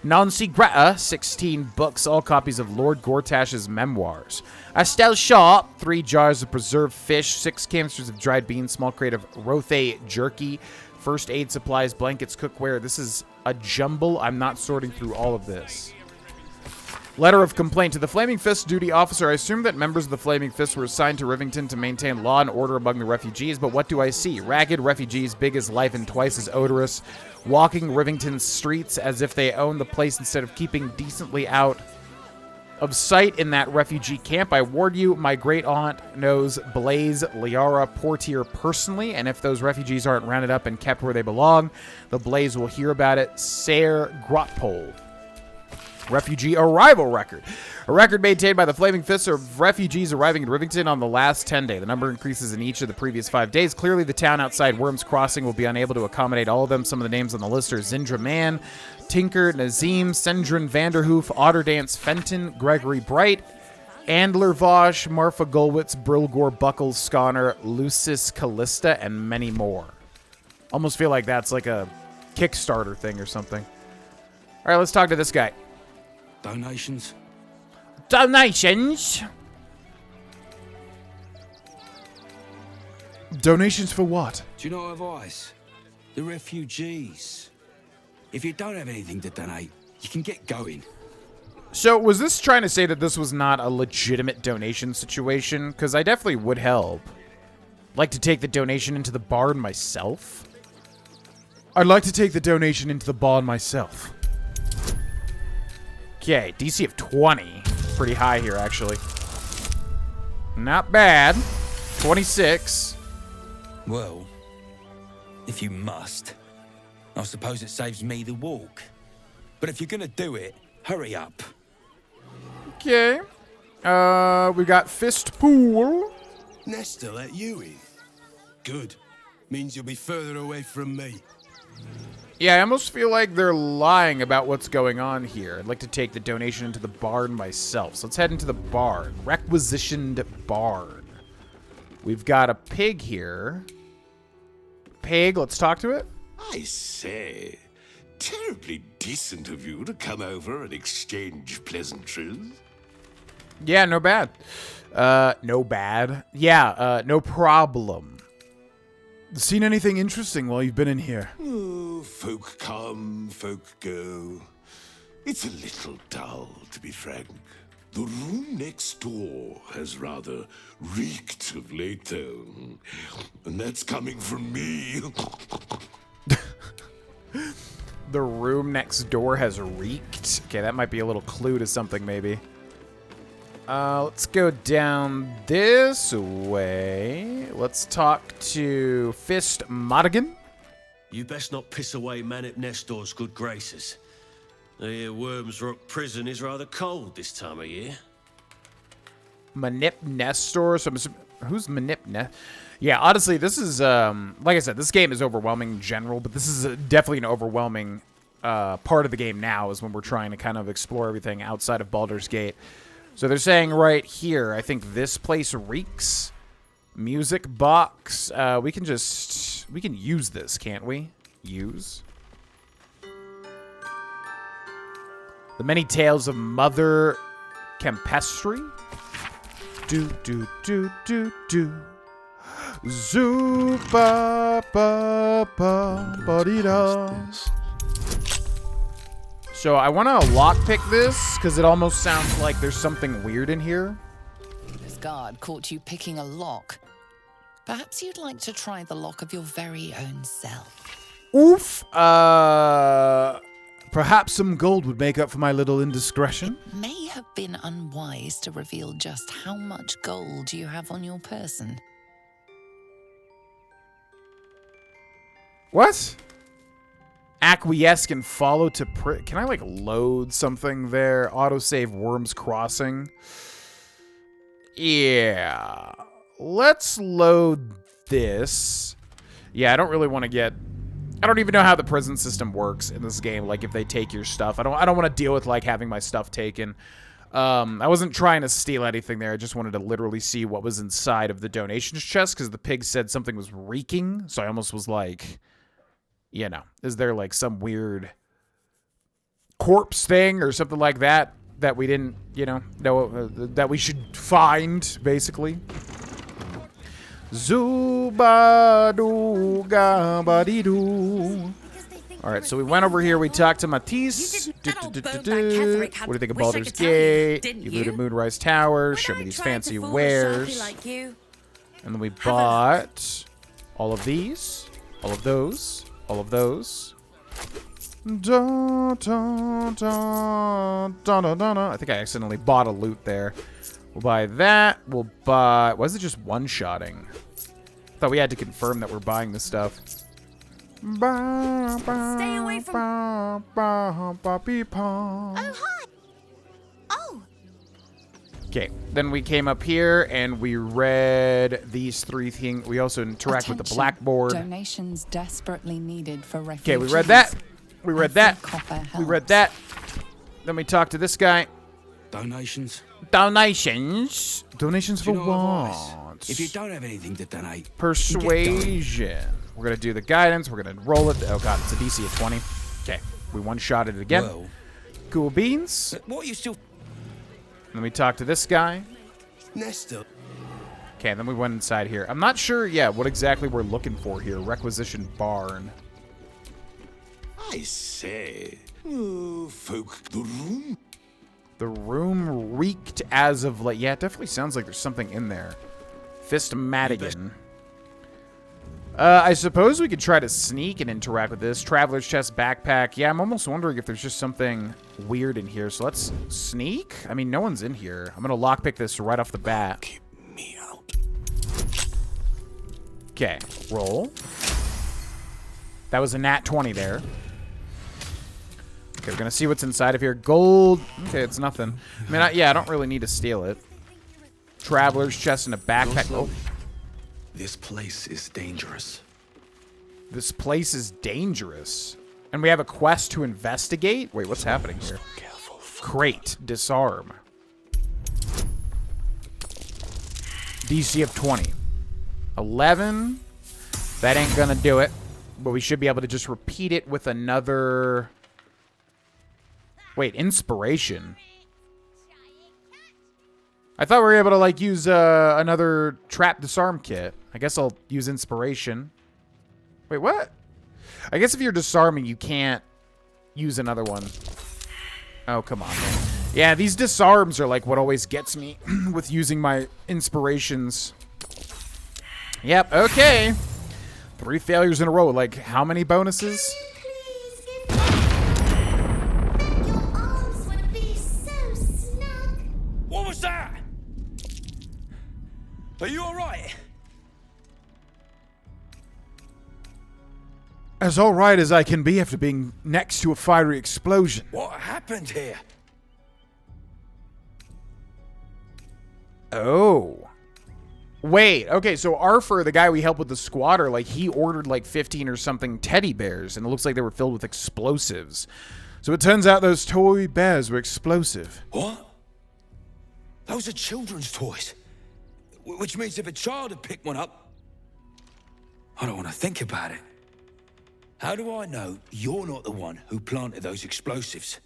Nancy Greta, 16 books, all copies of Lord Gortash's memoirs. Estelle Sharp, 3 jars of preserved fish, 6 canisters of dried beans, small crate of Rothe jerky, first aid supplies, blankets, cookware. This is a jumble. I'm not sorting through all of this. Letter of complaint to the Flaming Fist duty officer. I assume that members of the Flaming Fist were assigned to Rivington to maintain law and order among the refugees, but what do I see? Ragged refugees, big as life and twice as odorous, walking Rivington's streets as if they own the place instead of keeping decently out of sight in that refugee camp. I warn you, my great aunt knows Blaze Liara Portier personally, and if those refugees aren't rounded up and kept where they belong, the Blaze will hear about it. Sayer Grotpold. Refugee arrival record. A record maintained by the Flaming Fists of refugees arriving in Rivington on the last 10 day. The number increases in each of the previous 5 days. Clearly, the town outside Worms Crossing will be unable to accommodate all of them. Some of the names on the list are Zindra Mann, Tinker, Nazim, Sendrin Vanderhoof, Otterdance, Fenton, Gregory Bright, Andler Vosh, Marfa Gulwitz, Brilgor Buckles, Sconner, Lucis Callista, and many more. Almost feel like that's like a Kickstarter thing or something. All right, let's talk to this guy. Donations? Donations? Donations for what? Do you know what advice? The refugees. If you don't have anything to donate, you can get going. So was this trying to say that this was not a legitimate donation situation? Because I definitely would help. Like to take the donation into the barn myself? I'd like to take the donation into the barn myself. Okay, DC of 20. Pretty high here, actually. Not bad. 26. Well, if you must, I suppose it saves me the walk. But if you're gonna do it, hurry up. Okay. We got Fist Pool. Nesta let you in. Good. Means you'll be further away from me. Yeah, I almost feel like they're lying about what's going on here. I'd like to take the donation into the barn myself. So let's head into the barn. Requisitioned barn. We've got a pig here. Pig, let's talk to it. I say, terribly decent of you to come over and exchange pleasantries. Yeah, no bad. No bad. Yeah, no problem. Seen anything interesting while you've been in here? Oh, folk come, folk go. It's a little dull, to be frank. The room next door has rather reeked of late, though. And that's coming from me. The room next door has reeked. Okay, that might be a little clue to something, maybe. Let's go down this way. Let's talk to Fist Madigan. You best not piss away Manip Nestor's good graces. I hear Worms Rock Prison is rather cold this time of year. Manip Nestor. So who's Manip Nestor? Yeah, honestly, this is, like I said, this game is overwhelming in general, but this is definitely an overwhelming part of the game now is when we're trying to kind of explore everything outside of Baldur's Gate. So they're saying right here, I think this place reeks. Music box. We can use this, can't we? Use. The Many Tales of Mother Campestry. Do. Zoo ba ba ba ba dee da. So I want to lockpick this because it almost sounds like there's something weird in here. This guard caught you picking a lock. Perhaps you'd like to try the lock of your very own cell. Oof. Perhaps some gold would make up for my little indiscretion. It may have been unwise to reveal just how much gold you have on your person. What? Acquiesce and follow to can I like load something there? Autosave Worms Crossing. Yeah. Let's load this. Yeah, I don't really want to get I don't even know how the prison system works in this game. Like, if they take your stuff. I don't want to deal with, like, having my stuff taken. I wasn't trying to steal anything there. I just wanted to literally see what was inside of the donations chest, because the pig said something was reeking. So I almost was like, you know, is there, like, some weird corpse thing or something like that that we didn't, you know that we should find, basically. Zubadu-gabadi-doo. All right, so we went over here. We talked to Matisse. What do you think of Baldur's Gate? You looted Moonrise Tower. Show me these fancy wares. And then we bought all of these, all of those, all of those. Da, da, da, da, da, da. I think I accidentally bought a loot there. We'll buy that. We'll buy... Why is it just one-shotting? Thought we had to confirm that we're buying this stuff. Stay away from... Oh, hi! Oh! Okay, then we came up here and we read these 3 things. We also interact with the blackboard. Donations desperately needed for refugees. Okay, we read that. We read that. We read that. Then we talked to this guy. Donations? Donations? Donations for what? If you don't have anything to donate, Persuasion. We're going to do the guidance. We're going to roll it. Oh, God, it's a DC of 20. Okay, we one-shotted it again. Well, cool beans. What are you still... Then we talked to this guy. Nestor. Okay, then we went inside here. I'm not sure, what exactly we're looking for here. Requisition barn. I say, folk, the room. The room reeked as of late. Yeah, it definitely sounds like there's something in there. Fist Madigan. I suppose we could try to sneak and interact with this. Traveler's chest, backpack. Yeah, I'm almost wondering if there's just something weird in here. So let's sneak. I mean, no one's in here. I'm going to lockpick this right off the bat. Keep me out. Okay, roll. That was a nat 20 there. Okay, we're going to see what's inside of here. Gold. Okay, it's nothing. I mean, I don't really need to steal it. Traveler's chest and a backpack. Oh. This place is dangerous. This place is dangerous. And we have a quest to investigate? Wait, what's happening here? Crate. Disarm. DC of 20. 11. That ain't gonna do it. But we should be able to just repeat it with another... Wait, inspiration. I thought we were able to, like, use another trap disarm kit. I guess I'll use inspiration. Wait, what? I guess if you're disarming, you can't use another one. Oh, come on, man. Yeah, these disarms are, like, what always gets me with using my inspirations. Yep, okay. 3 failures in a row. Like, how many bonuses? What was that? Are you all right? As all right as I can be after being next to a fiery explosion. What happened here? Oh. Wait, okay, so Arthur, the guy we helped with the squatter, like, he ordered, like, 15 or something teddy bears, and it looks like they were filled with explosives. So it turns out those toy bears were explosive. What? Those are children's toys. Which means if a child had picked one up... I don't want to think about it. How do I know you're not the one who planted those explosives?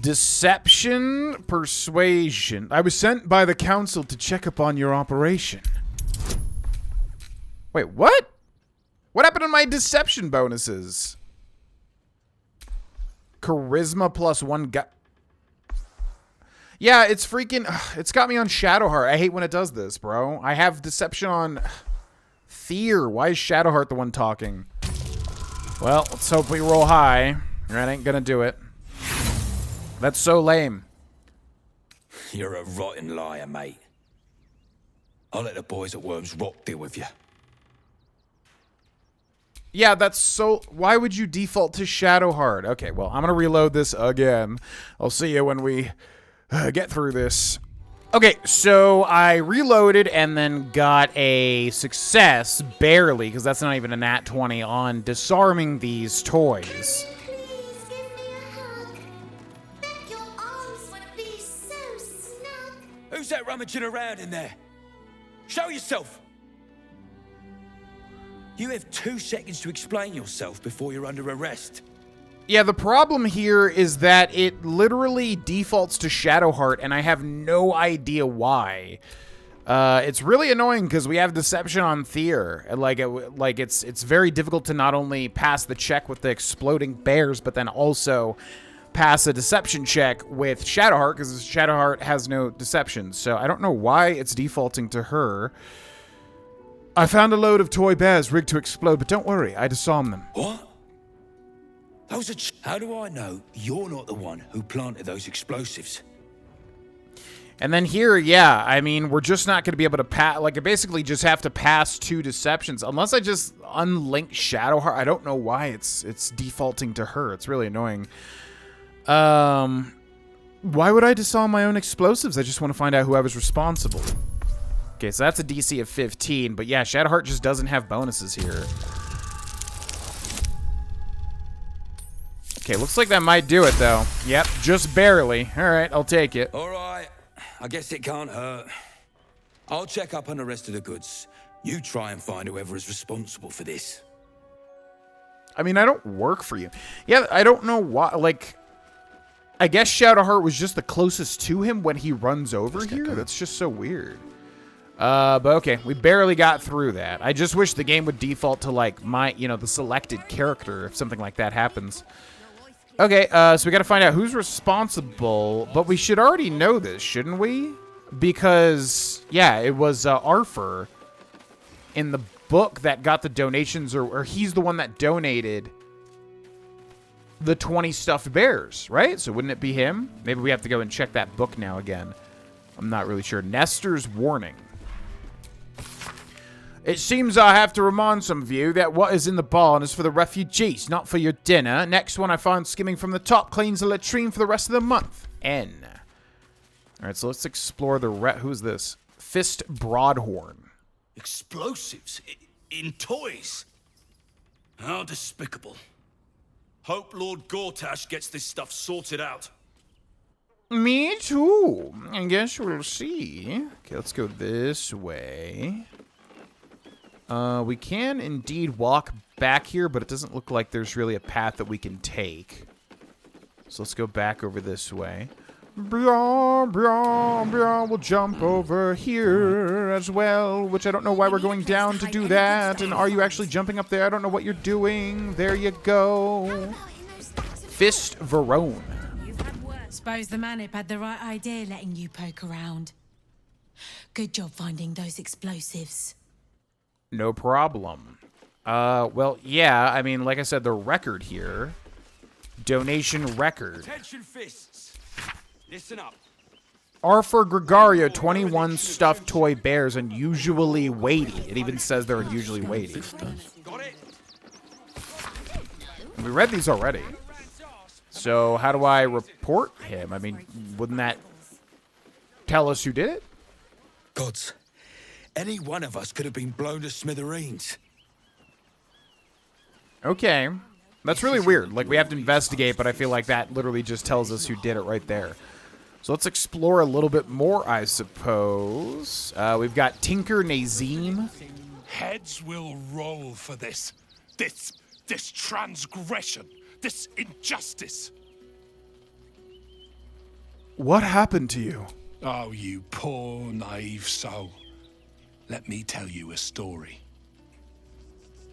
Deception, persuasion. I was sent by the council to check upon your operation. Wait, what? What happened to my deception bonuses? Charisma plus 1 guy. Yeah, it's freaking... It's got me on Shadowheart. I hate when it does this, bro. I have deception on... Fear. Why is Shadowheart the one talking? Well, let's hope we roll high. That ain't gonna do it. That's so lame. You're a rotten liar, mate. I'll let the boys at Worms Rock deal with you. Yeah, that's so... Why would you default to Shadowheart? Okay, well, I'm gonna reload this again. I'll see you when we get through this. Okay, so I reloaded and then got a success, barely, because that's not even a nat 20, on disarming these toys. Who's that rummaging around in there? Show yourself! You have 2 seconds to explain yourself before you're under arrest. Yeah, the problem here is that it literally defaults to Shadowheart, and I have no idea why. It's really annoying because we have Deception on Thier. It's very difficult to not only pass the check with the exploding bears, but then also pass a deception check with Shadowheart, because Shadowheart has no deception. So I don't know why it's defaulting to her. I found a load of toy bears rigged to explode, but don't worry, I disarmed them. What? Those are... How do I know you're not the one who planted those explosives? And then here, yeah, I mean, we're just not going to be able to pass... Like, I basically just have to pass 2 deceptions. Unless I just unlink Shadowheart. I don't know why it's defaulting to her. It's really annoying. Why would I disarm my own explosives? I just want to find out whoever's responsible. Okay, so that's a DC of 15. But yeah, Shadowheart just doesn't have bonuses here. Okay, looks like that might do it, though. Yep, just barely. All right, I'll take it. All right. I guess it can't hurt. I'll check up on the rest of the goods. You try and find whoever is responsible for this. I mean, I don't work for you. Yeah, I don't know why. Like, I guess Shadowheart was just the closest to him when he runs over here. That's just so weird. But okay, we barely got through that. I just wish the game would default to, like, the selected character if something like that happens. Okay, so we got to find out who's responsible, but we should already know this, shouldn't we? Because, yeah, it was Arthur in the book that got the donations, or he's the one that donated the 20 stuffed bears, right? So wouldn't it be him? Maybe we have to go and check that book now again. I'm not really sure. Nestor's Warning. It seems I have to remind some of you that what is in the barn is for the refugees, not for your dinner. Next one I find skimming from the top cleans the latrine for the rest of the month. N. All right, so let's explore the who's this? Fist Broadhorn. Explosives? In toys? How despicable. Hope Lord Gortash gets this stuff sorted out. Me too. I guess we'll see. Okay, let's go this way. We can indeed walk back here, but it doesn't look like there's really a path that we can take. So let's go back over this way. We'll jump over here as well, which I don't know why we're going down to do that. And are you actually jumping up there? I don't know what you're doing. There you go. Fist Verone. Suppose the Manip had the right idea letting you poke around. Good job finding those explosives. No problem. Well, yeah, I mean, like I said, the record here. Donation record. Attention, fists. Listen up. Arthur Gregario, 21 stuffed toy bears, unusually weighty. It even says they're unusually weighty. We read these already. So how do I report him? I mean, wouldn't that tell us who did it? Gods. Any one of us could have been blown to smithereens. Okay. That's really weird. Like, we have to investigate, but I feel like that literally just tells us who did it right there. So let's explore a little bit more, I suppose. We've got Tinker Nazim. Heads will roll for this. This transgression. This injustice. What happened to you? Oh, you poor, naive soul. Let me tell you a story.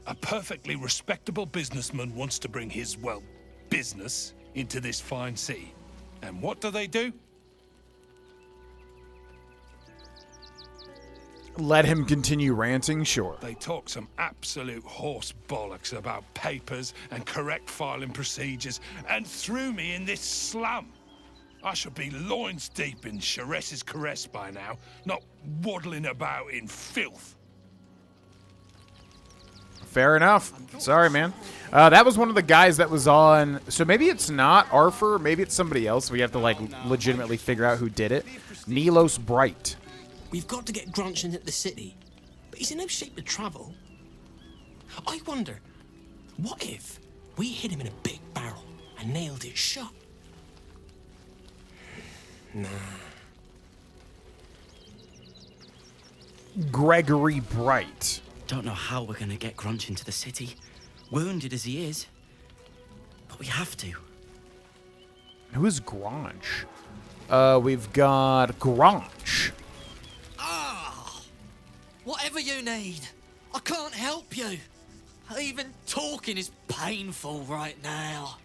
A perfectly respectable businessman wants to bring his, well, business into this fine city. And what do? Let him continue ranting, sure. They talk some absolute horse bollocks about papers and correct filing procedures and threw me in this slum. I should be loins deep in Sharess's caress by now, not waddling about in filth. Fair enough. Sorry, man. That was one of the guys that was on... So maybe it's not Arthur. Maybe it's somebody else. We have to, like, legitimately figure out who did it. Nilos Bright. We've got to get Grunch into the city, but he's in no shape to travel. I wonder, what if we hit him in a big barrel and nailed it shut? Nah. Gregory Bright. Don't know how we're gonna get Grunch into the city, wounded as he is, but we have to. Who is Grunch? We've got Grunch. Whatever you need, I can't help you. Even talking is painful right now.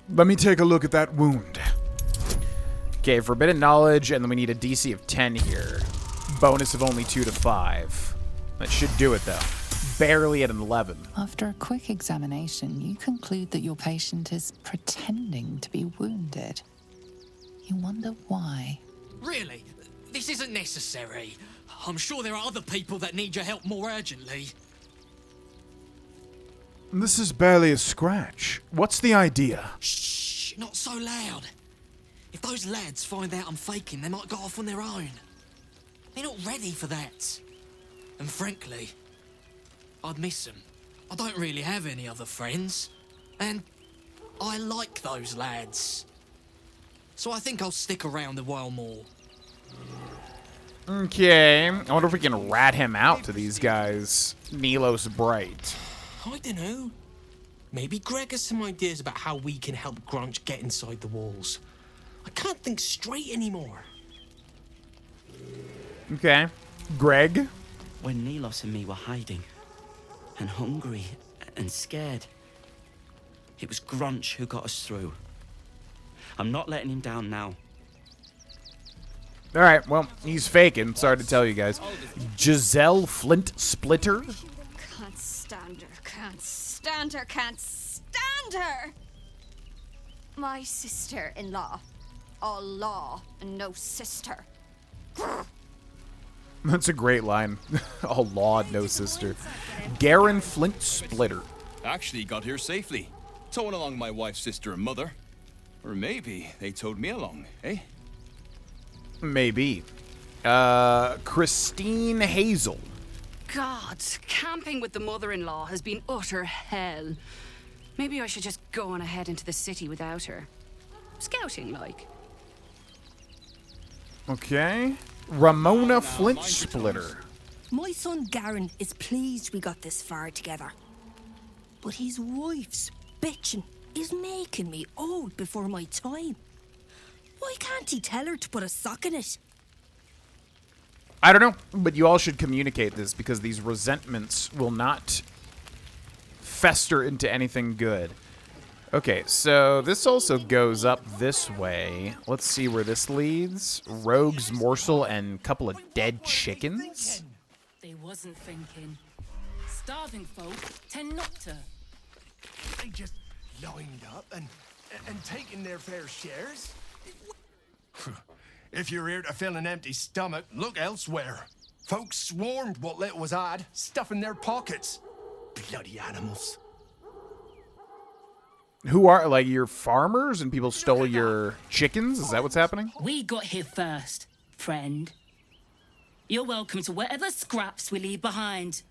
Let me take a look at that wound. Okay, forbidden knowledge, and then we need a DC of 10 here. Bonus of only 2 to 5. That should do it, though. Barely at an 11. After a quick examination, you conclude that your patient is pretending to be wounded. You wonder why. Really? This isn't necessary. I'm sure there are other people that need your help more urgently. This is barely a scratch. What's the idea? Shh, not so loud. If those lads find out I'm faking, they might go off on their own. They're not ready for that. And frankly, I'd miss them. I don't really have any other friends. And I like those lads. So I think I'll stick around a while more. Okay. I wonder if we can rat him out to these guys. Nilos Bright. I don't know. Maybe Greg has some ideas about how we can help Grunch get inside the walls. I can't think straight anymore. Okay. Greg? When Nilos and me were hiding, and hungry, and scared, it was Grunch who got us through. I'm not letting him down now. Alright, well, he's faking. Sorry to tell you guys. Giselle Flint Splitter? Can't stand her, can't stand her, can't stand her! My sister-in-law. All law and no sister. That's a great line. All law, no sister. Garen Flint Splitter. Actually got here safely. Towing along my wife's sister and mother. Or maybe they towed me along, eh? Maybe. Christine Hazel. God, camping with the mother-in-law has been utter hell. Maybe I should just go on ahead into the city without her. Scouting, like. Okay. Ramona Flint Splitter. My son Garen is pleased we got this far together. But his wife's bitching is making me old before my time. Why can't he tell her to put a sock in it? I don't know, but you all should communicate this because these resentments will not fester into anything good. Okay, so this also goes up this way. Let's see where this leads. Rogue's morsel and a couple of dead chickens? They wasn't thinking. Starving folk tend not to. They just lined up and taking their fair shares? If you're here to fill an empty stomach, look elsewhere. Folks swarmed what little was had, stuffing their pockets. Bloody animals. Who are, like, your farmers and people stole your chickens? Is that what's happening? We got here first, friend. You're welcome to whatever scraps we leave behind.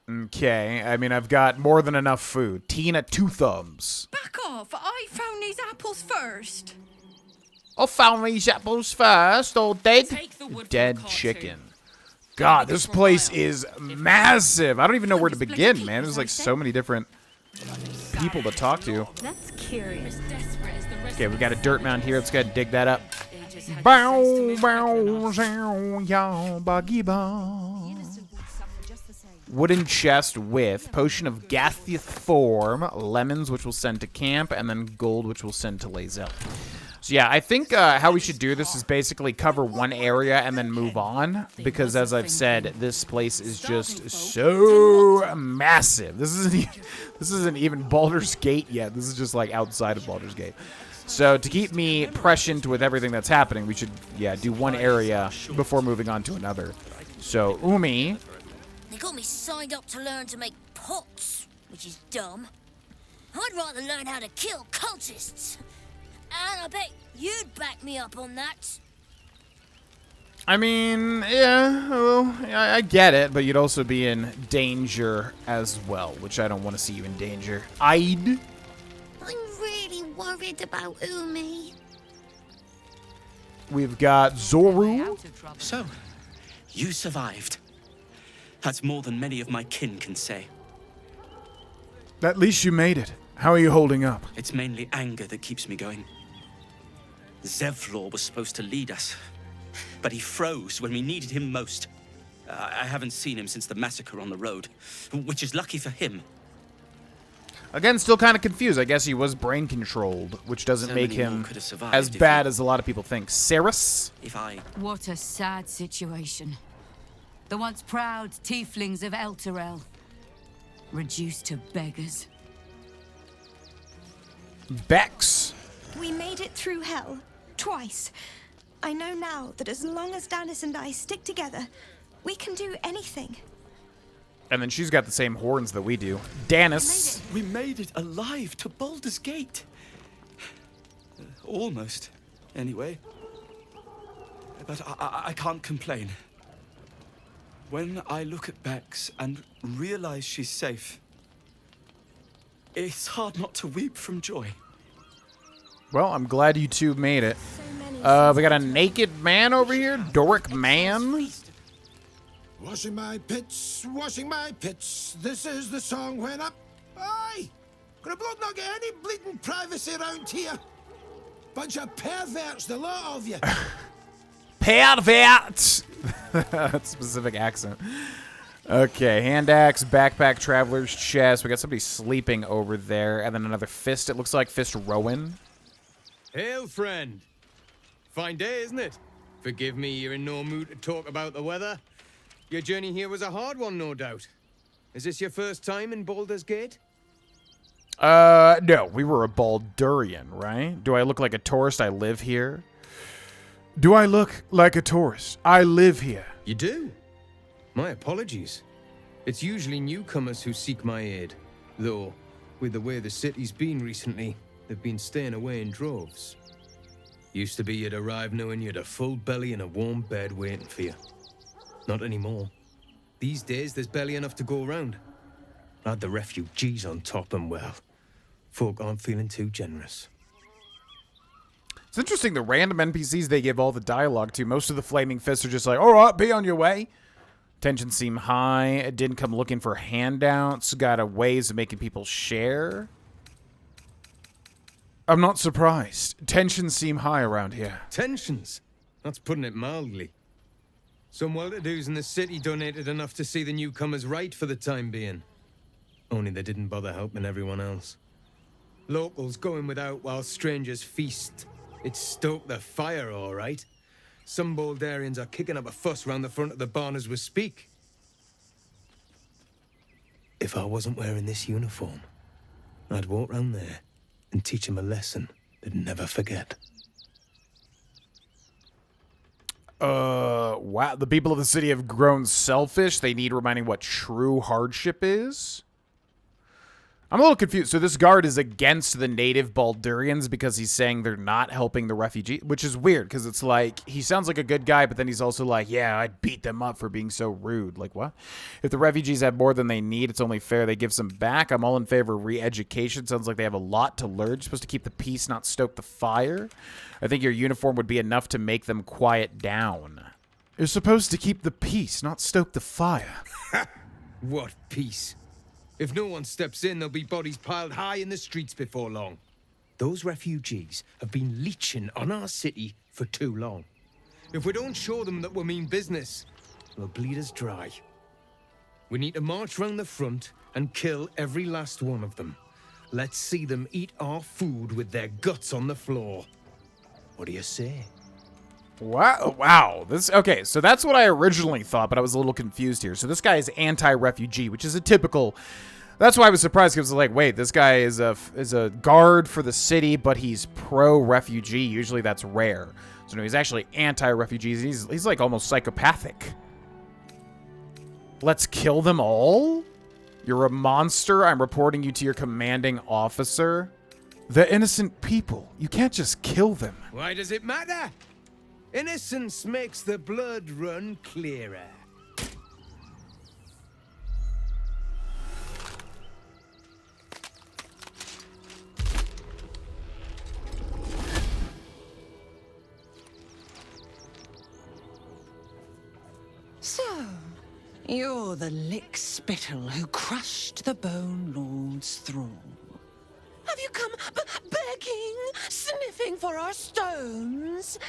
Okay, I mean, I've got more than enough food. Tina Two Thumbs. Back off! I found these apples first. I found these apples first, old dead chicken. God, this place is massive. I don't even know where to begin, man. There's like so many different people to talk to. That's curious. Okay, we got a dirt mound here. Let's go ahead and dig that up. Bow, bow, zow, yow, buggy bow. Wooden chest with potion of Gathiath form, lemons, which we'll send to camp, and then gold, which we'll send to Lazel. So yeah, I think how we should do this is basically cover one area and then move on, because as I've said, this place is just so massive. This isn't even Baldur's Gate yet. This is just like outside of Baldur's Gate. So to keep me prescient with everything that's happening, we should, yeah, do one area before moving on to another. So Umi, got me signed up to learn to make pots, which is dumb. I'd rather learn how to kill cultists. And I bet you'd back me up on that. I mean, yeah, well, I get it, but you'd also be in danger as well, which I don't want to see you in danger. I'm really worried about Umi. We've got Zoru. So, you survived. That's more than many of my kin can say. At least you made it. How are you holding up? It's mainly anger that keeps me going. Zevlor was supposed to lead us, but he froze when we needed him most. I haven't seen him since the massacre on the road, which is lucky for him. Again, still kind of confused. I guess he was brain controlled, which doesn't make him as bad as a lot of people think. Saris? What a sad situation. The once proud tieflings of Elturel, reduced to beggars. Bex. We made it through hell. Twice. I know now that as long as Danis and I stick together, we can do anything. And then she's got the same horns that we do. Danis. We made it alive to Baldur's Gate. Almost, anyway. But I can't complain. When I look at Bex and realize she's safe, it's hard not to weep from joy. Well, I'm glad you two made it. We got a naked man over here. Doric man. Washing my pits, this is the song when up. Aye! Gonna blood not get any bleeding privacy around here. Bunch of perverts, the lot of you. Perverts! Specific accent. Okay, hand axe, backpack, traveler's chest. We got somebody sleeping over there, and then another fist. It looks like Fist Rowan. Hail, friend. Fine day, isn't it? Forgive me, you're in no mood to talk about the weather. Your journey here was a hard one, no doubt. Is this your first time in Baldur's Gate? No, we were a Baldurian, right? Do I look like a tourist? I live here. Do I look like a tourist? I live here. You do? My apologies. It's usually newcomers who seek my aid. Though, with the way the city's been recently, they've been staying away in droves. Used to be you'd arrive knowing you'd a full belly and a warm bed waiting for you. Not anymore. These days, there's barely enough to go around. Add the refugees on top and, well, folk aren't feeling too generous. It's interesting, the random NPCs they give all the dialogue to, most of the Flaming Fists are just like, all right, be on your way. Tensions seem high. It didn't come looking for handouts. Got a ways of making people share. I'm not surprised. Tensions seem high around here. Tensions? That's putting it mildly. Some well-to-dos in the city donated enough to see the newcomers right for the time being. Only they didn't bother helping everyone else. Locals going without while strangers feast. It stoked the fire, all right. Some Baldurians are kicking up a fuss round the front of the barn as we speak. If I wasn't wearing this uniform, I'd walk round there and teach them a lesson they'd never forget. Wow. The people of the city have grown selfish. They need reminding what true hardship is. I'm a little confused. So this guard is against the native Baldurians because he's saying they're not helping the refugees, which is weird because it's like, he sounds like a good guy, but then he's also like, yeah, I'd beat them up for being so rude. Like, what? If the refugees have more than they need, it's only fair they give some back. I'm all in favor of re-education. Sounds like they have a lot to learn. You're supposed to keep the peace, not stoke the fire. I think your uniform would be enough to make them quiet down. You're supposed to keep the peace, not stoke the fire. What peace? If no one steps in, there'll be bodies piled high in the streets before long. Those refugees have been leeching on our city for too long. If we don't show them that we mean business, they'll bleed us dry. We need to march round the front and kill every last one of them. Let's see them eat our food with their guts on the floor. What do you say? Wow. Okay, so that's what I originally thought, but I was a little confused here. So this guy is anti-refugee, which is a typical. That's why I was surprised because I was like, wait, this guy is a guard for the city, but he's pro-refugee. Usually that's rare. So no, he's actually anti-refugees. He's like almost psychopathic. Let's kill them all? You're a monster. I'm reporting you to your commanding officer. They're innocent people. You can't just kill them. Why does it matter? Innocence makes the blood run clearer. So, you're the lick-spittle who crushed the Bone Lord's thrall. Have you come begging, sniffing for our stones?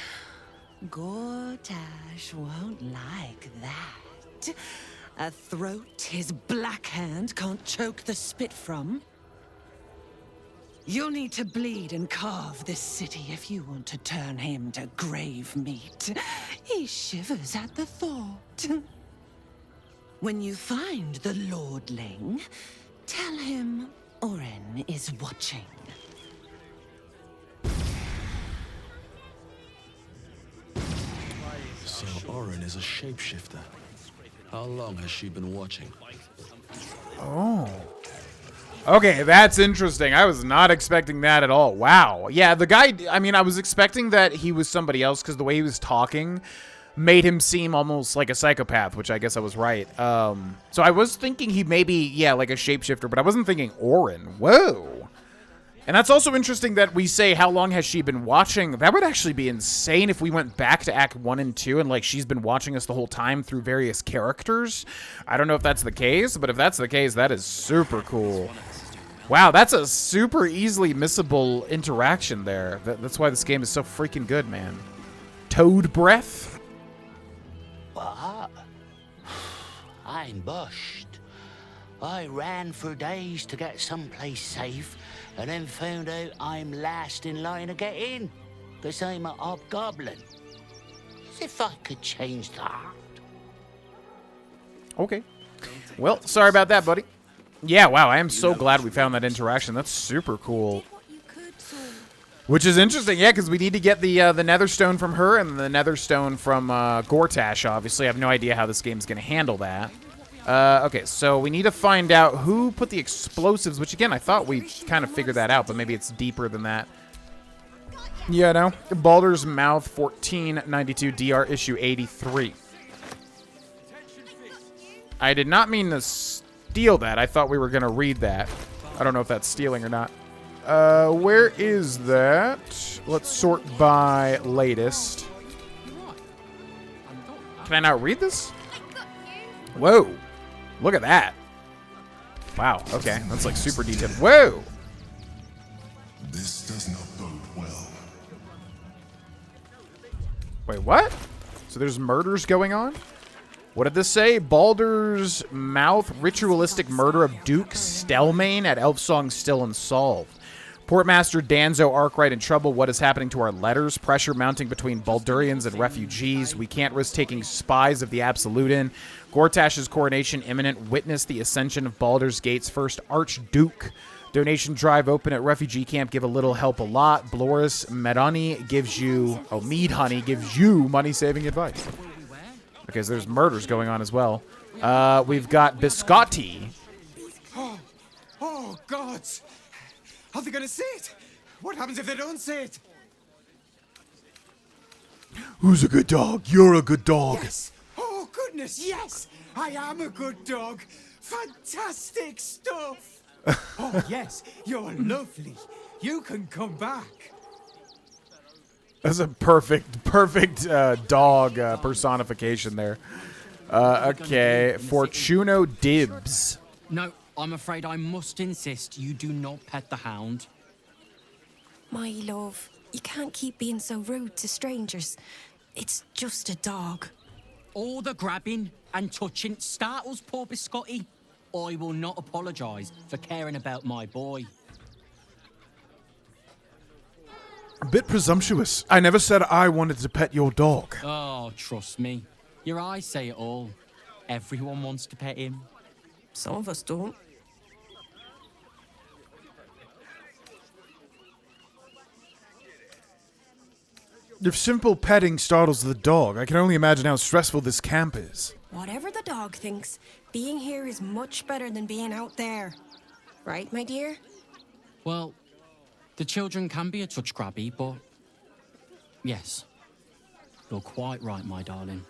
Gortash won't like that. A throat his black hand can't choke the spit from. You'll need to bleed and carve this city if you want to turn him to grave meat. He shivers at the thought. When you find the Lordling, tell him Oren is watching. So Oren is a shapeshifter. How long has she been watching? Oh. Okay, that's interesting. I was not expecting that at all. Wow. Yeah, the guy, I mean, I was expecting that he was somebody else because the way he was talking made him seem almost like a psychopath, which I guess I was right. So I was thinking he maybe, yeah, like a shapeshifter, but I wasn't thinking Oren. Whoa. And that's also interesting that we say, how long has she been watching? That would actually be insane if we went back to Act 1 and 2 and, like, she's been watching us the whole time through various characters. I don't know if that's the case, but if that's the case, that is super cool. Wow, that's a super easily missable interaction there. That's why this game is so freaking good, man. Toad breath? What? I'm bushed. I ran for days to get someplace safe, and then found out I'm last in line to get in, because I'm a hobgoblin. As if I could change that. Okay. Well, sorry about that, buddy. Yeah, wow, I am so glad we found that interaction. That's super cool. Which is interesting, yeah, because we need to get the Netherstone from her and the Netherstone from Gortash, obviously. I have no idea how this game's going to handle that. Okay, so we need to find out who put the explosives, which, again, I thought we kind of figured that out, but maybe it's deeper than that. Yeah, no. Baldur's Mouth 1492 DR issue 83. I did not mean to steal that. I thought we were going to read that. I don't know if that's stealing or not. Where is that? Let's sort by latest. Can I not read this? Whoa. Look at that. Wow, okay. That's like super detailed. Whoa! This does not bode well. Wait, what? So there's murders going on? What did this say? Baldur's Mouth, ritualistic murder of Duke Stelmane at Elfsong still unsolved. Portmaster Danzo Arkwright in trouble. What is happening to our letters? Pressure mounting between Baldurians and refugees. We can't risk taking spies of the Absolute in. Gortash's coronation imminent. Witness the ascension of Baldur's Gate's first Archduke. Donation drive open at refugee camp. Give a little, help a lot. Bloris Medhoney gives you... Oh, Mead Honey gives you money-saving advice. Okay, so there's murders going on as well. We've got Biscotti. Oh, God! Are they gonna see it? What happens if they don't see it? Who's a good dog? You're a good dog. Yes! Oh, goodness, yes! I am a good dog. Fantastic stuff! Oh, yes, you're lovely. You can come back. That's a perfect dog personification there. Okay, Fortuno Dibs. No, I'm afraid I must insist you do not pet the hound. My love, you can't keep being so rude to strangers. It's just a dog. All the grabbing and touching startles poor Biscotti. I will not apologise for caring about my boy. A bit presumptuous. I never said I wanted to pet your dog. Oh, trust me. Your eyes say it all. Everyone wants to pet him. Some of us don't. If simple petting startles the dog, I can only imagine how stressful this camp is. Whatever the dog thinks, being here is much better than being out there. Right, my dear? Well, the children can be a touch grabby, but... Yes. You're quite right, my darling.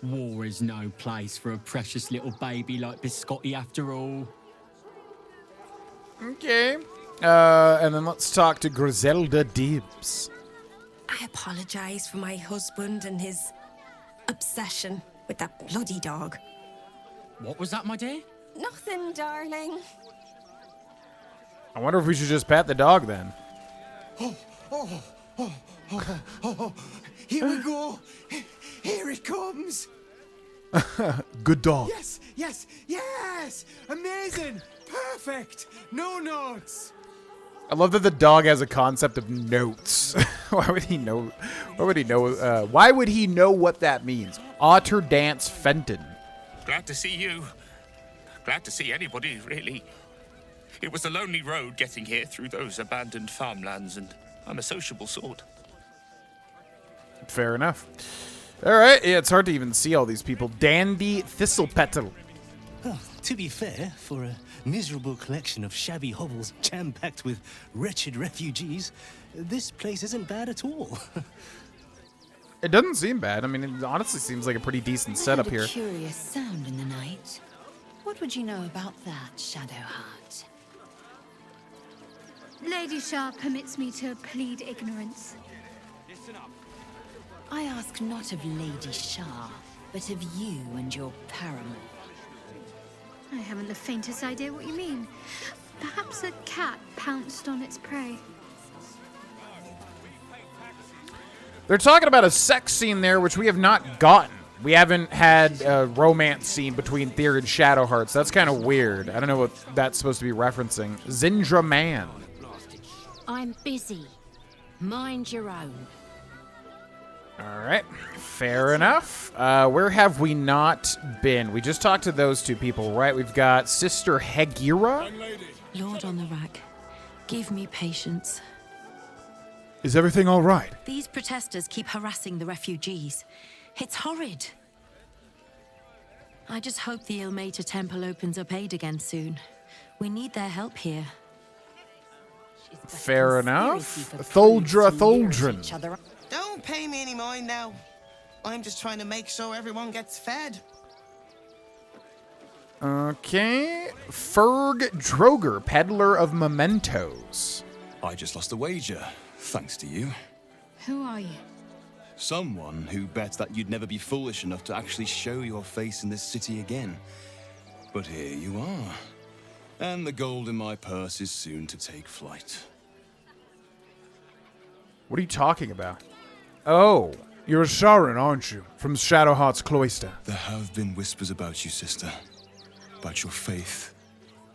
War is no place for a precious little baby like Biscotti after all. Okay. And then let's talk to Griselda Dibbs. I apologize for my husband and his obsession with that bloody dog. What was that, my dear? Nothing, darling. I wonder if we should just pat the dog then. Here we go. Here it comes. Good dog. Yes, yes, yes. Amazing. Perfect. No notes. I love that the dog has a concept of notes. Why would he know? Why would he know? Why would he know what that means? Otter Dance Fenton. Glad to see you. Glad to see anybody, really. It was a lonely road getting here through those abandoned farmlands, and I'm a sociable sort. Fair enough. All right, yeah, it's hard to even see all these people. Dandy Thistlepetal. Oh, to be fair, for a miserable collection of shabby hovels jam-packed with wretched refugees, this place isn't bad at all. It doesn't seem bad. I mean, it honestly seems like a pretty decent setup here. I heard a curious sound in the night. What would you know about that, Shadowheart? Lady Shah permits me to plead ignorance. Listen up. I ask not of Lady Shah, but of you and your paramour. I haven't the faintest idea what you mean. Perhaps a cat pounced on its prey. They're talking about a sex scene there, which we have not gotten. We haven't had a romance scene between Tyr and Shadowheart, so that's kind of weird. I don't know what that's supposed to be referencing. Zindra Man. I'm busy. Mind your own. All right, fair enough. Where have we not been? We just talked to those two people, right? We've got Sister Hegira. Lord on the rack, give me patience. Is everything all right? These protesters keep harassing the refugees. It's horrid. I just hope the Ilmater Temple opens up aid again soon. We need their help here. Fair enough. Tholdren. Don't pay me any mind now. I'm just trying to make sure everyone gets fed. Okay. Ferg Droger, peddler of mementos. I just lost a wager, thanks to you. Who are you? Someone who bet that you'd never be foolish enough to actually show your face in this city again. But here you are. And the gold in my purse is soon to take flight. What are you talking about? Oh. You're a Sharon, aren't you? From Shadowheart's cloister. There have been whispers about you, sister. About your faith,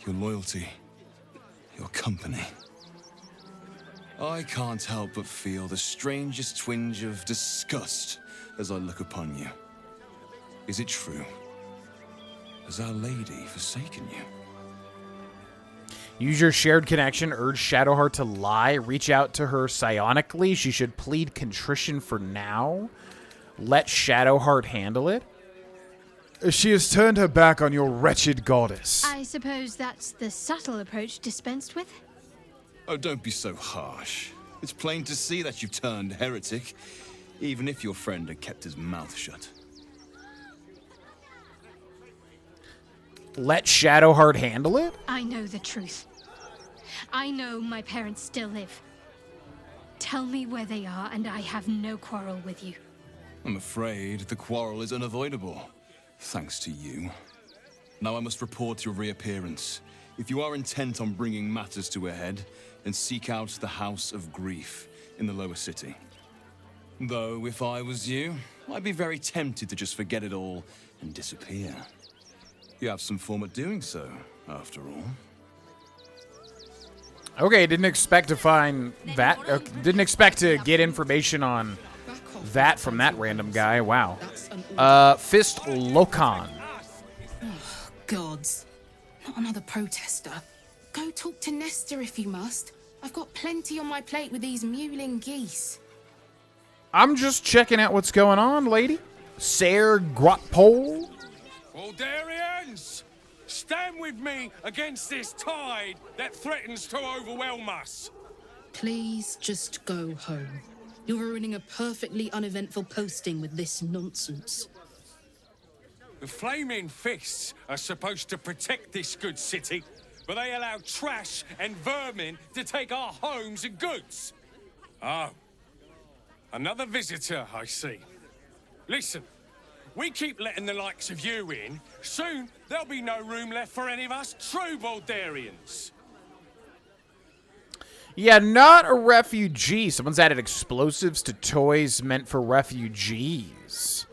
your loyalty, your company. I can't help but feel the strangest twinge of disgust as I look upon you. Is it true? Has Our Lady forsaken you? Use your shared connection, urge Shadowheart to lie, reach out to her psionically. She should plead contrition for now. Let Shadowheart handle it. She has turned her back on your wretched goddess. I suppose that's the subtle approach dispensed with? Oh, don't be so harsh. It's plain to see that you've turned heretic, even if your friend had kept his mouth shut. Let Shadowheart handle it? I know the truth. I know my parents still live. Tell me where they are, and I have no quarrel with you. I'm afraid the quarrel is unavoidable, thanks to you. Now I must report your reappearance. If you are intent on bringing matters to a head, then seek out the House of Grief in the lower city. Though, if I was you, I'd be very tempted to just forget it all and disappear. You have some form at doing so, after all. Okay, didn't expect to find that. Didn't expect to get information on that from that random guy. Wow. Fist Lokan. Oh, gods. Not another protester. Go talk to Nestor if you must. I've got plenty on my plate with these mewling geese. I'm just checking out what's going on, lady. Ser Grotpole. Baldurians, stand with me against this tide that threatens to overwhelm us. Please just go home. You're ruining a perfectly uneventful posting with this nonsense. The Flaming Fists are supposed to protect this good city, but they allow trash and vermin to take our homes and goods. Oh, another visitor, I see. Listen, we keep letting the likes of you in. Soon, there'll be no room left for any of us true Baldurians. Yeah, not a refugee. Someone's added explosives to toys meant for refugees.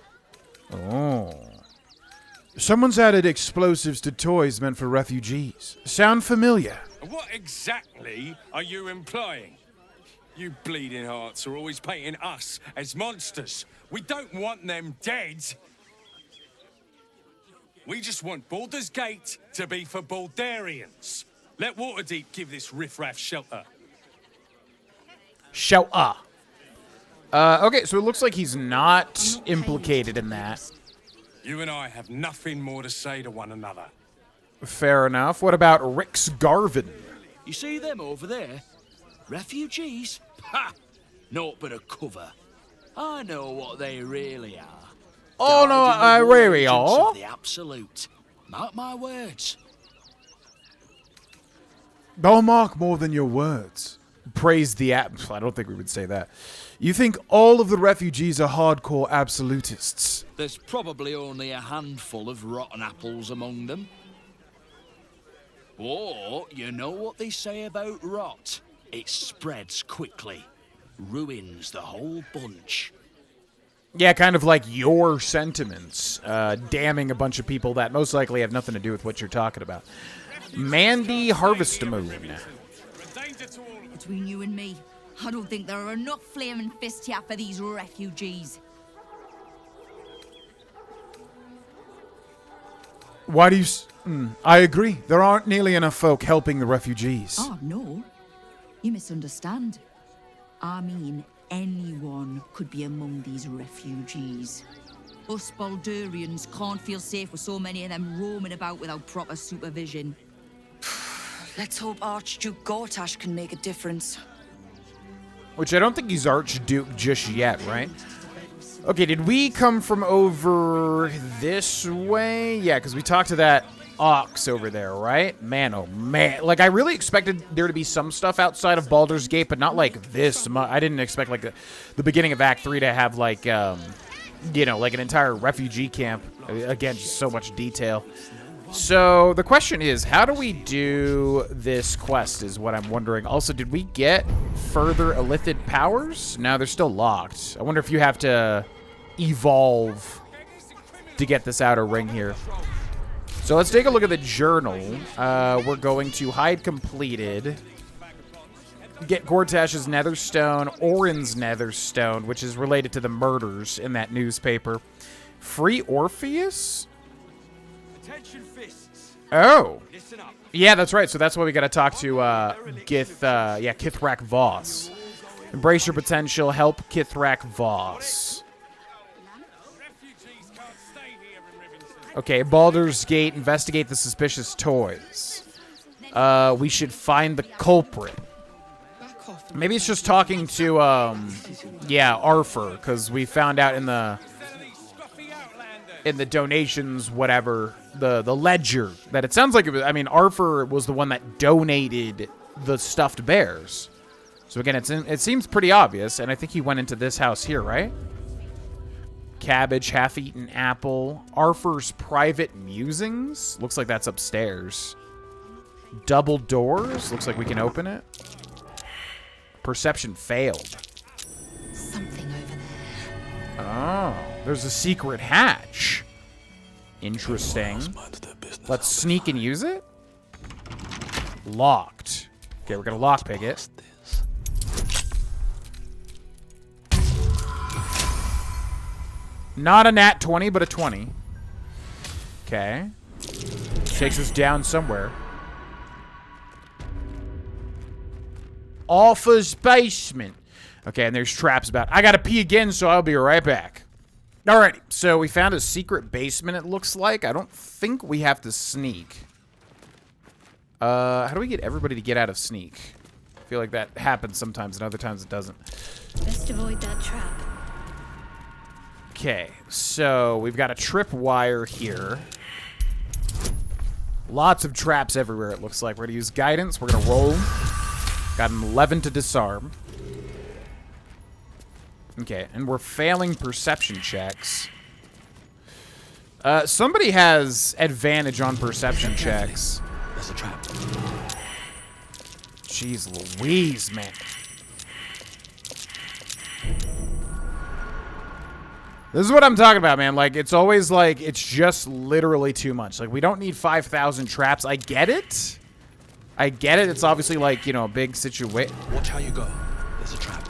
Oh. Someone's added explosives to toys meant for refugees. Sound familiar? What exactly are you implying? You bleeding hearts are always painting us as monsters. We don't want them dead. We just want Baldur's Gate to be for Baldurians. Let Waterdeep give this riffraff shelter. Shelter. Okay, so it looks like he's not implicated in that. You and I have nothing more to say to one another. Fair enough. What about Rix Garvin? You see them over there? Refugees? Ha! Naught but a cover. I know what they really are. Oh, no, I really are. The absolute. Mark my words. Don't mark more than your words. Praise the app. I don't think we would say that. You think all of the refugees are hardcore absolutists? There's probably only a handful of rotten apples among them. Or, you know what they say about rot? It spreads quickly. Ruins the whole bunch. Yeah, kind of like your sentiments, damning a bunch of people that most likely have nothing to do with what you're talking about. Mandy Harvest Moon. Between you and me, I don't think there are enough flaming fists here for these refugees. Why do you... I agree. There aren't nearly enough folk helping the refugees. Oh, no. You misunderstand. I mean, anyone could be among these refugees. Us Baldurians can't feel safe with so many of them roaming about without proper supervision. Let's hope Archduke Gortash can make a difference. Which I don't think he's Archduke just yet, right? Okay, did we come from over this way? Yeah, because we talked to that ox over there, right? Man, oh man. Like, I really expected there to be some stuff outside of Baldur's Gate, but not like this much. I didn't expect, like, the beginning of Act 3 to have, like, you know, like an entire refugee camp. Again, just so much detail. So, the question is, how do we do this quest is what I'm wondering. Also, did we get further Illithid powers? No, they're still locked. I wonder if you have to evolve to get this outer ring here. So, let's take a look at the journal. We're going to hide completed. Get Gortash's Netherstone, Orin's Netherstone, which is related to the murders in that newspaper. Free Orpheus? Oh. Yeah, that's right. So that's why we got to talk to Kithrak Voss. Embrace your potential. Help Kithrak Voss. Okay, Baldur's Gate. Investigate the suspicious toys. We should find the culprit. Maybe it's just talking to, Arthur, because we found out in the donations, whatever, the ledger, that it sounds like it was, I mean, Arthur was the one that donated the stuffed bears. So again, it seems pretty obvious, and I think he went into this house here, right? Cabbage, half-eaten apple. Arthur's private musings. Looks like that's upstairs. Double doors. Looks like we can open it. Perception failed. Something over there. Oh, there's a secret hatch. Interesting. Let's sneak and use it. Locked. Okay, we're gonna lockpick it. Not a nat 20, but a 20. Okay. Takes us down somewhere. Arthur's basement. Okay, and there's traps about. I gotta pee again, so I'll be right back. Alrighty, so we found a secret basement, it looks like. I don't think we have to sneak. How do we get everybody to get out of sneak? I feel like that happens sometimes, and other times it doesn't. Best avoid that trap. Okay, so we've got a tripwire here. Lots of traps everywhere, it looks like. We're gonna use guidance. We're gonna roll. Got an 11 to disarm. Okay, and we're failing perception checks. Somebody has advantage on perception checks. There's a trap. Jeez Louise, man. This is what I'm talking about, man. Like, it's always like, it's just literally too much. Like, we don't need 5,000 traps. I get it. I get it. It's obviously like, you know, a big situation. Watch how you go. There's a trap.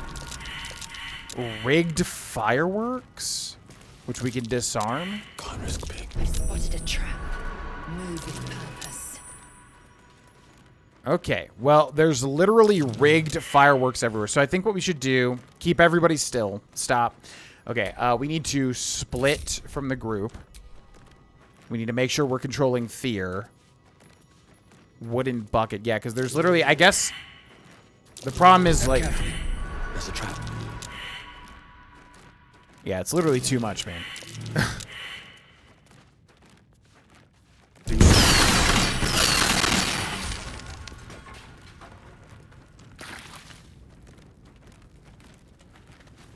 Rigged fireworks, which we can disarm. Can't risk big. I spotted a trap. Move with purpose. Okay, well, there's literally rigged fireworks everywhere. So I think what we should do, keep everybody still. Stop. Okay, we need to split from the group. We need to make sure we're controlling fear. Wooden bucket, yeah, because there's literally, I guess, the problem is like... There's a trap. Yeah, it's literally too much, man.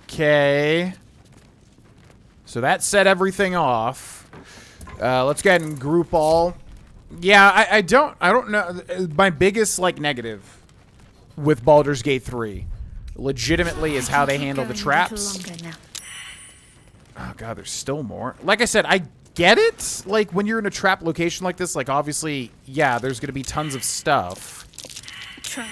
Okay. So that set everything off. Let's go ahead and group all. Yeah, I don't know. My biggest, like, negative with Baldur's Gate 3 legitimately is how they handle the traps. Oh, God, there's still more. Like I said, I get it. Like, when you're in a trap location like this, like, obviously, yeah, there's going to be tons of stuff. Trap.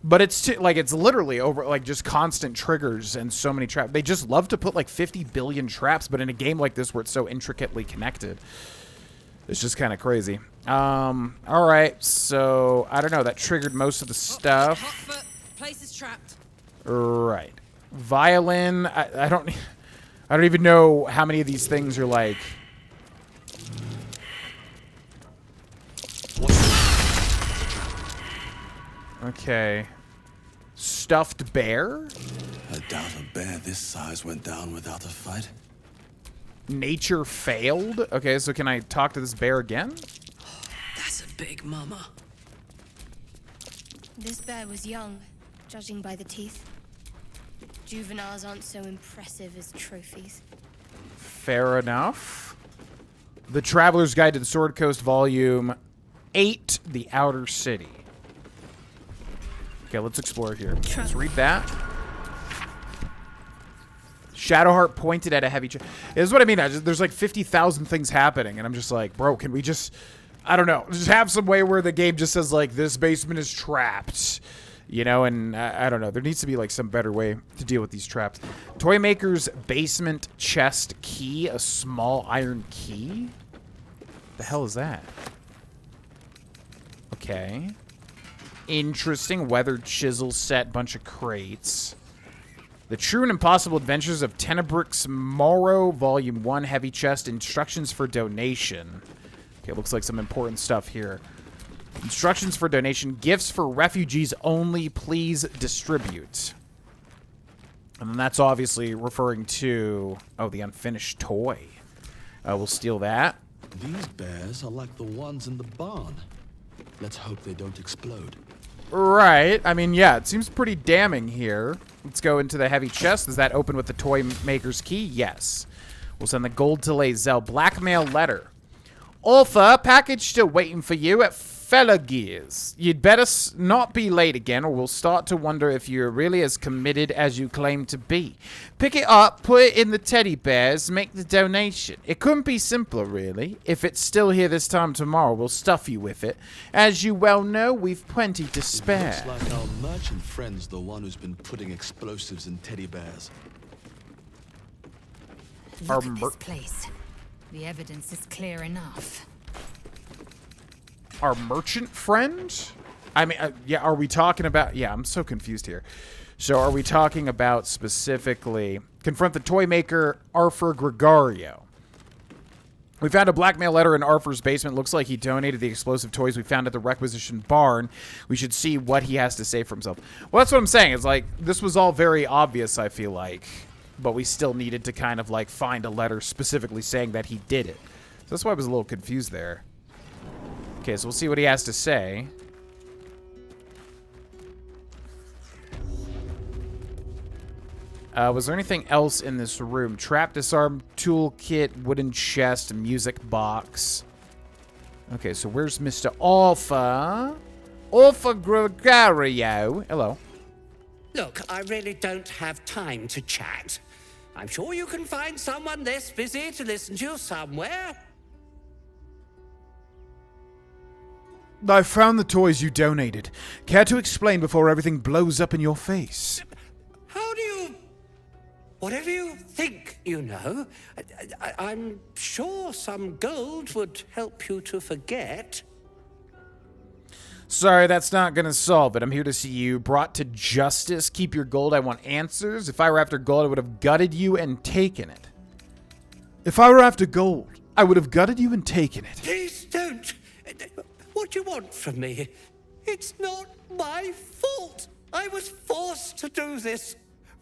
But it's, like, it's literally over, like, just constant triggers and so many traps. They just love to put, like, 50 billion traps, but in a game like this where it's so intricately connected, it's just kind of crazy. All right, so, I don't know. That triggered most of the stuff. Place is trapped. Right. Violin, I don't even know how many of these things are like. Okay. Stuffed bear? I doubt a bear this size went down without a fight. Nature failed? Okay, so can I talk to this bear again? That's a big mama. This bear was young, judging by the teeth. Juveniles aren't so impressive as trophies. Fair enough. The Traveler's Guide to the Sword Coast, Volume 8, The Outer City. Okay, let's explore here. Let's read that. Shadowheart pointed at a heavy... This is what I mean. There's like 50,000 things happening, and I'm just like, bro, can we just... I don't know. Just have some way where the game just says, like, this basement is trapped. You know, and I don't know. There needs to be, like, some better way to deal with these traps. Toymaker's basement chest key. A small iron key? The hell is that? Okay. Interesting. Weathered chisel set. Bunch of crates. The True and Impossible Adventures of Tenebric's Morrow, Volume 1, Heavy Chest. Instructions for donation. Okay, looks like some important stuff here. Instructions for donation. Gifts for refugees only. Please distribute. And then that's obviously referring to... Oh, the unfinished toy. We'll steal that. These bears are like the ones in the barn. Let's hope they don't explode. Right. I mean, yeah, it seems pretty damning here. Let's go into the heavy chest. Is that open with the toy maker's key? Yes. We'll send the gold to Lae'zel. Blackmail letter. Author, package still waiting for you at Felagir's. You'd better not be late again, or we'll start to wonder if you're really as committed as you claim to be. Pick it up, put it in the teddy bears, make the donation. It couldn't be simpler, really. If it's still here this time tomorrow, we'll stuff you with it. As you well know, we've plenty to spare. Looks like our merchant friend's the one who's been putting explosives in teddy bears. Look at this place. The evidence is clear enough. Our merchant friend? I mean, yeah, are we talking about... Yeah, I'm so confused here. So are we talking about specifically confront the toy maker Arthur Gregario? We found a blackmail letter in Arthur's basement. Looks like he donated the explosive toys we found at the requisition barn. We should see what he has to say for himself. Well, that's what I'm saying. It's like, this was all very obvious, I feel like. But we still needed to kind of, like, find a letter specifically saying that he did it. So that's why I was a little confused there. Okay, so we'll see what he has to say. Was there anything else in this room? Trap, disarm, toolkit, wooden chest, music box. Okay, so where's Mr. Arthur? Arthur Gregario. Hello. Look, I really don't have time to chat. I'm sure you can find someone less busy to listen to you somewhere. I found the toys you donated. Care to explain before everything blows up in your face? How do you... Whatever you think you know, I'm sure some gold would help you to forget. Sorry, that's not gonna solve it. I'm here to see you brought to justice. Keep your gold. I want answers. If I were after gold, I would have gutted you and taken it. If I were after gold, I would have gutted you and taken it. Please don't. What do you want from me? It's not my fault. I was forced to do this.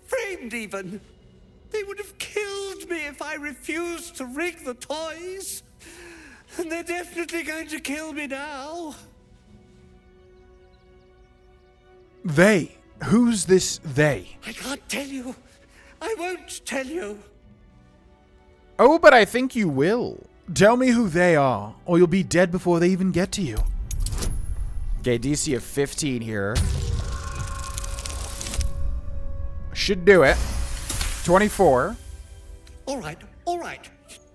Framed even. They would have killed me if I refused to rig the toys. And they're definitely going to kill me now. They? Who's this they? I can't tell you. I won't tell you. Oh, but I think you will. Tell me who they are, or you'll be dead before they even get to you. Okay, DC of 15 here. Should do it. 24. All right.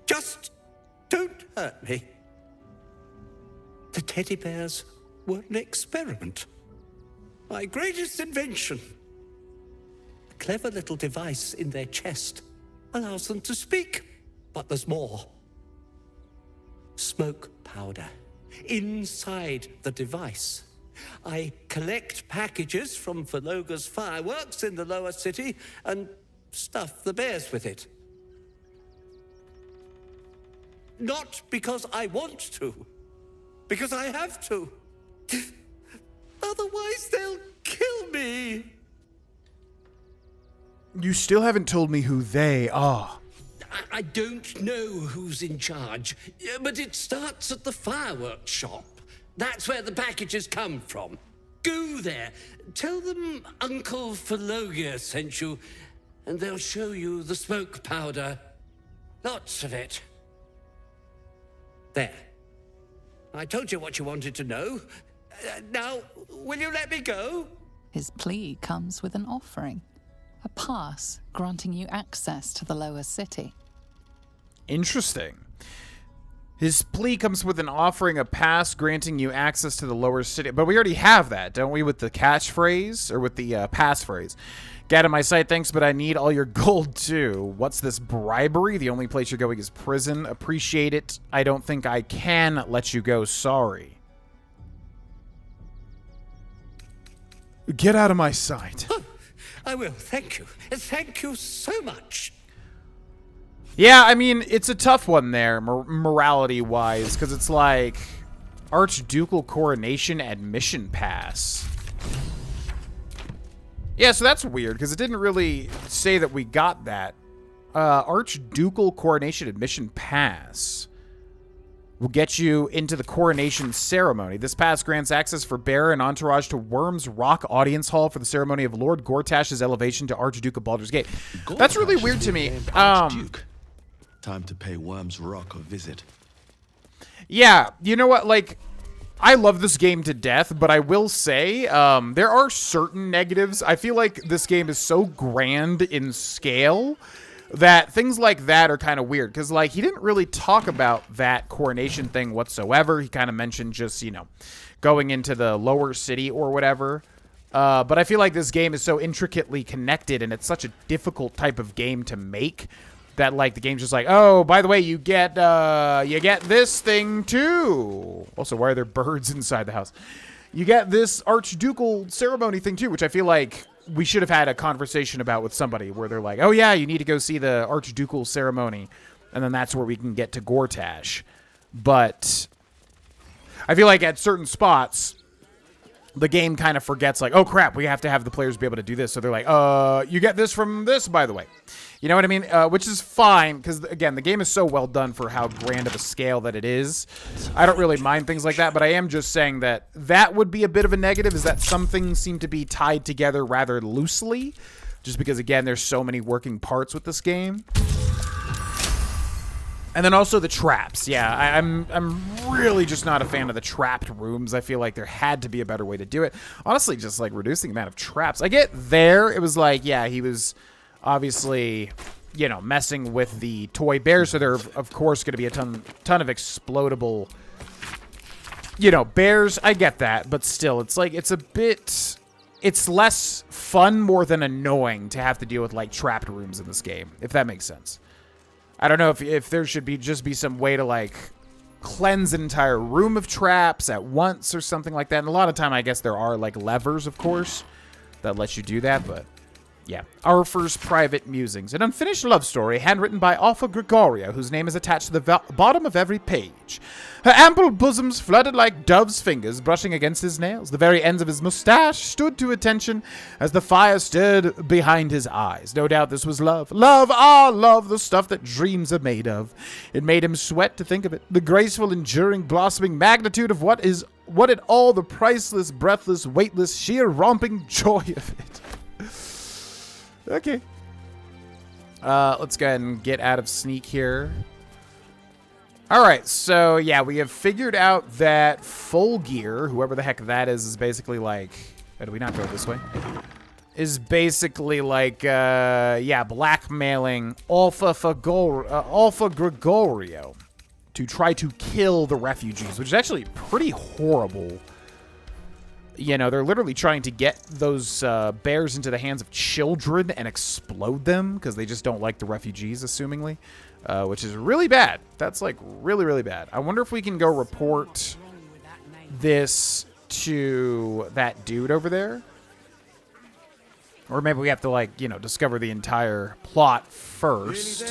Just don't hurt me. The teddy bears were an experiment. My greatest invention. A clever little device in their chest allows them to speak. But there's more. Smoke powder inside the device. I collect packages from Verloga's fireworks in the lower city and stuff the bears with it. Not because I want to, because I have to. Otherwise, they'll kill me. You still haven't told me who they are. I don't know who's in charge, but it starts at the fireworks shop. That's where the packages come from. Go there. Tell them Uncle Verloga sent you, and they'll show you the smoke powder. Lots of it. There. I told you what you wanted to know. Now, will you let me go? His plea comes with an offering. A pass granting you access to the lower city. Interesting. His plea comes with an offering, a pass granting you access to the lower city. But we already have that, don't we, with the catchphrase? Or with the passphrase. Get out of my sight, thanks, but I need all your gold, too. What's this bribery? The only place you're going is prison. Appreciate it. I don't think I can let you go. Sorry. Get out of my sight. Oh, I will. Thank you. Thank you so much. Yeah, I mean, it's a tough one there, morality-wise, because it's like Archducal Coronation Admission Pass. Yeah, so that's weird, because it didn't really say that we got that. Archducal Coronation Admission Pass will get you into the coronation ceremony. This pass grants access for bearer and entourage to Worm's Rock Audience Hall for the ceremony of Lord Gortash's elevation to Archduke of Baldur's Gate. That's really weird to me. Time to pay Worm's Rock a visit. Yeah, you know what? Like, I love this game to death, but I will say there are certain negatives. I feel like this game is so grand in scale that things like that are kind of weird. Because, like, he didn't really talk about that coronation thing whatsoever. He kind of mentioned just, you know, going into the lower city or whatever. But I feel like this game is so intricately connected, and it's such a difficult type of game to make that, like, the game's just like, oh, by the way, you get this thing too. Also, why are there birds inside the house? You get this archducal ceremony thing too, which I feel like we should have had a conversation about with somebody where they're like, oh yeah, you need to go see the Archducal ceremony, and then that's where we can get to Gortash. But I feel like at certain spots, the game kind of forgets, like, oh crap, we have to have the players be able to do this. So they're like, you get this from this, by the way. You know what I mean? Which is fine, because, again, the game is so well done for how grand of a scale that it is. I don't really mind things like that, but I am just saying that that would be a bit of a negative, is that some things seem to be tied together rather loosely, just because, again, there's so many working parts with this game. And then also the traps. Yeah, I'm really just not a fan of the trapped rooms. I feel like there had to be a better way to do it. Honestly, just like reducing the amount of traps. I get there, it was like, yeah, he was obviously, you know, messing with the toy bears, so there are, of course, going to be a ton of explodable, you know, bears. I get that, but still, it's like, it's a bit, it's less fun more than annoying to have to deal with, like, trapped rooms in this game, if that makes sense. I don't know if there should be just be some way to, like, cleanse an entire room of traps at once or something like that. And a lot of time, I guess there are, like, levers, of course, that let you do that, but yeah. Our first private musings. An unfinished love story handwritten by Alpha Gregorio, whose name is attached to the bottom of every page. Her ample bosoms fluttered like dove's fingers brushing against his nails. The very ends of his mustache stood to attention as the fire stirred behind his eyes. No doubt this was love. Love, love, the stuff that dreams are made of. It made him sweat to think of it. The graceful, enduring, blossoming magnitude of what it all, the priceless, breathless, weightless, sheer romping joy of it. Okay. Let's go ahead and get out of sneak here. Alright, so yeah, we have figured out that Full Gear, whoever the heck that is basically like... Oh, do we not go this way? Is basically like, yeah, blackmailing Alpha Gregorio to try to kill the refugees, which is actually pretty horrible. You know, they're literally trying to get those bears into the hands of children and explode them because they just don't like the refugees, assumingly, which is really bad. That's, like, really, really bad. I wonder if we can go report this to that dude over there. Or maybe we have to, like, you know, discover the entire plot first.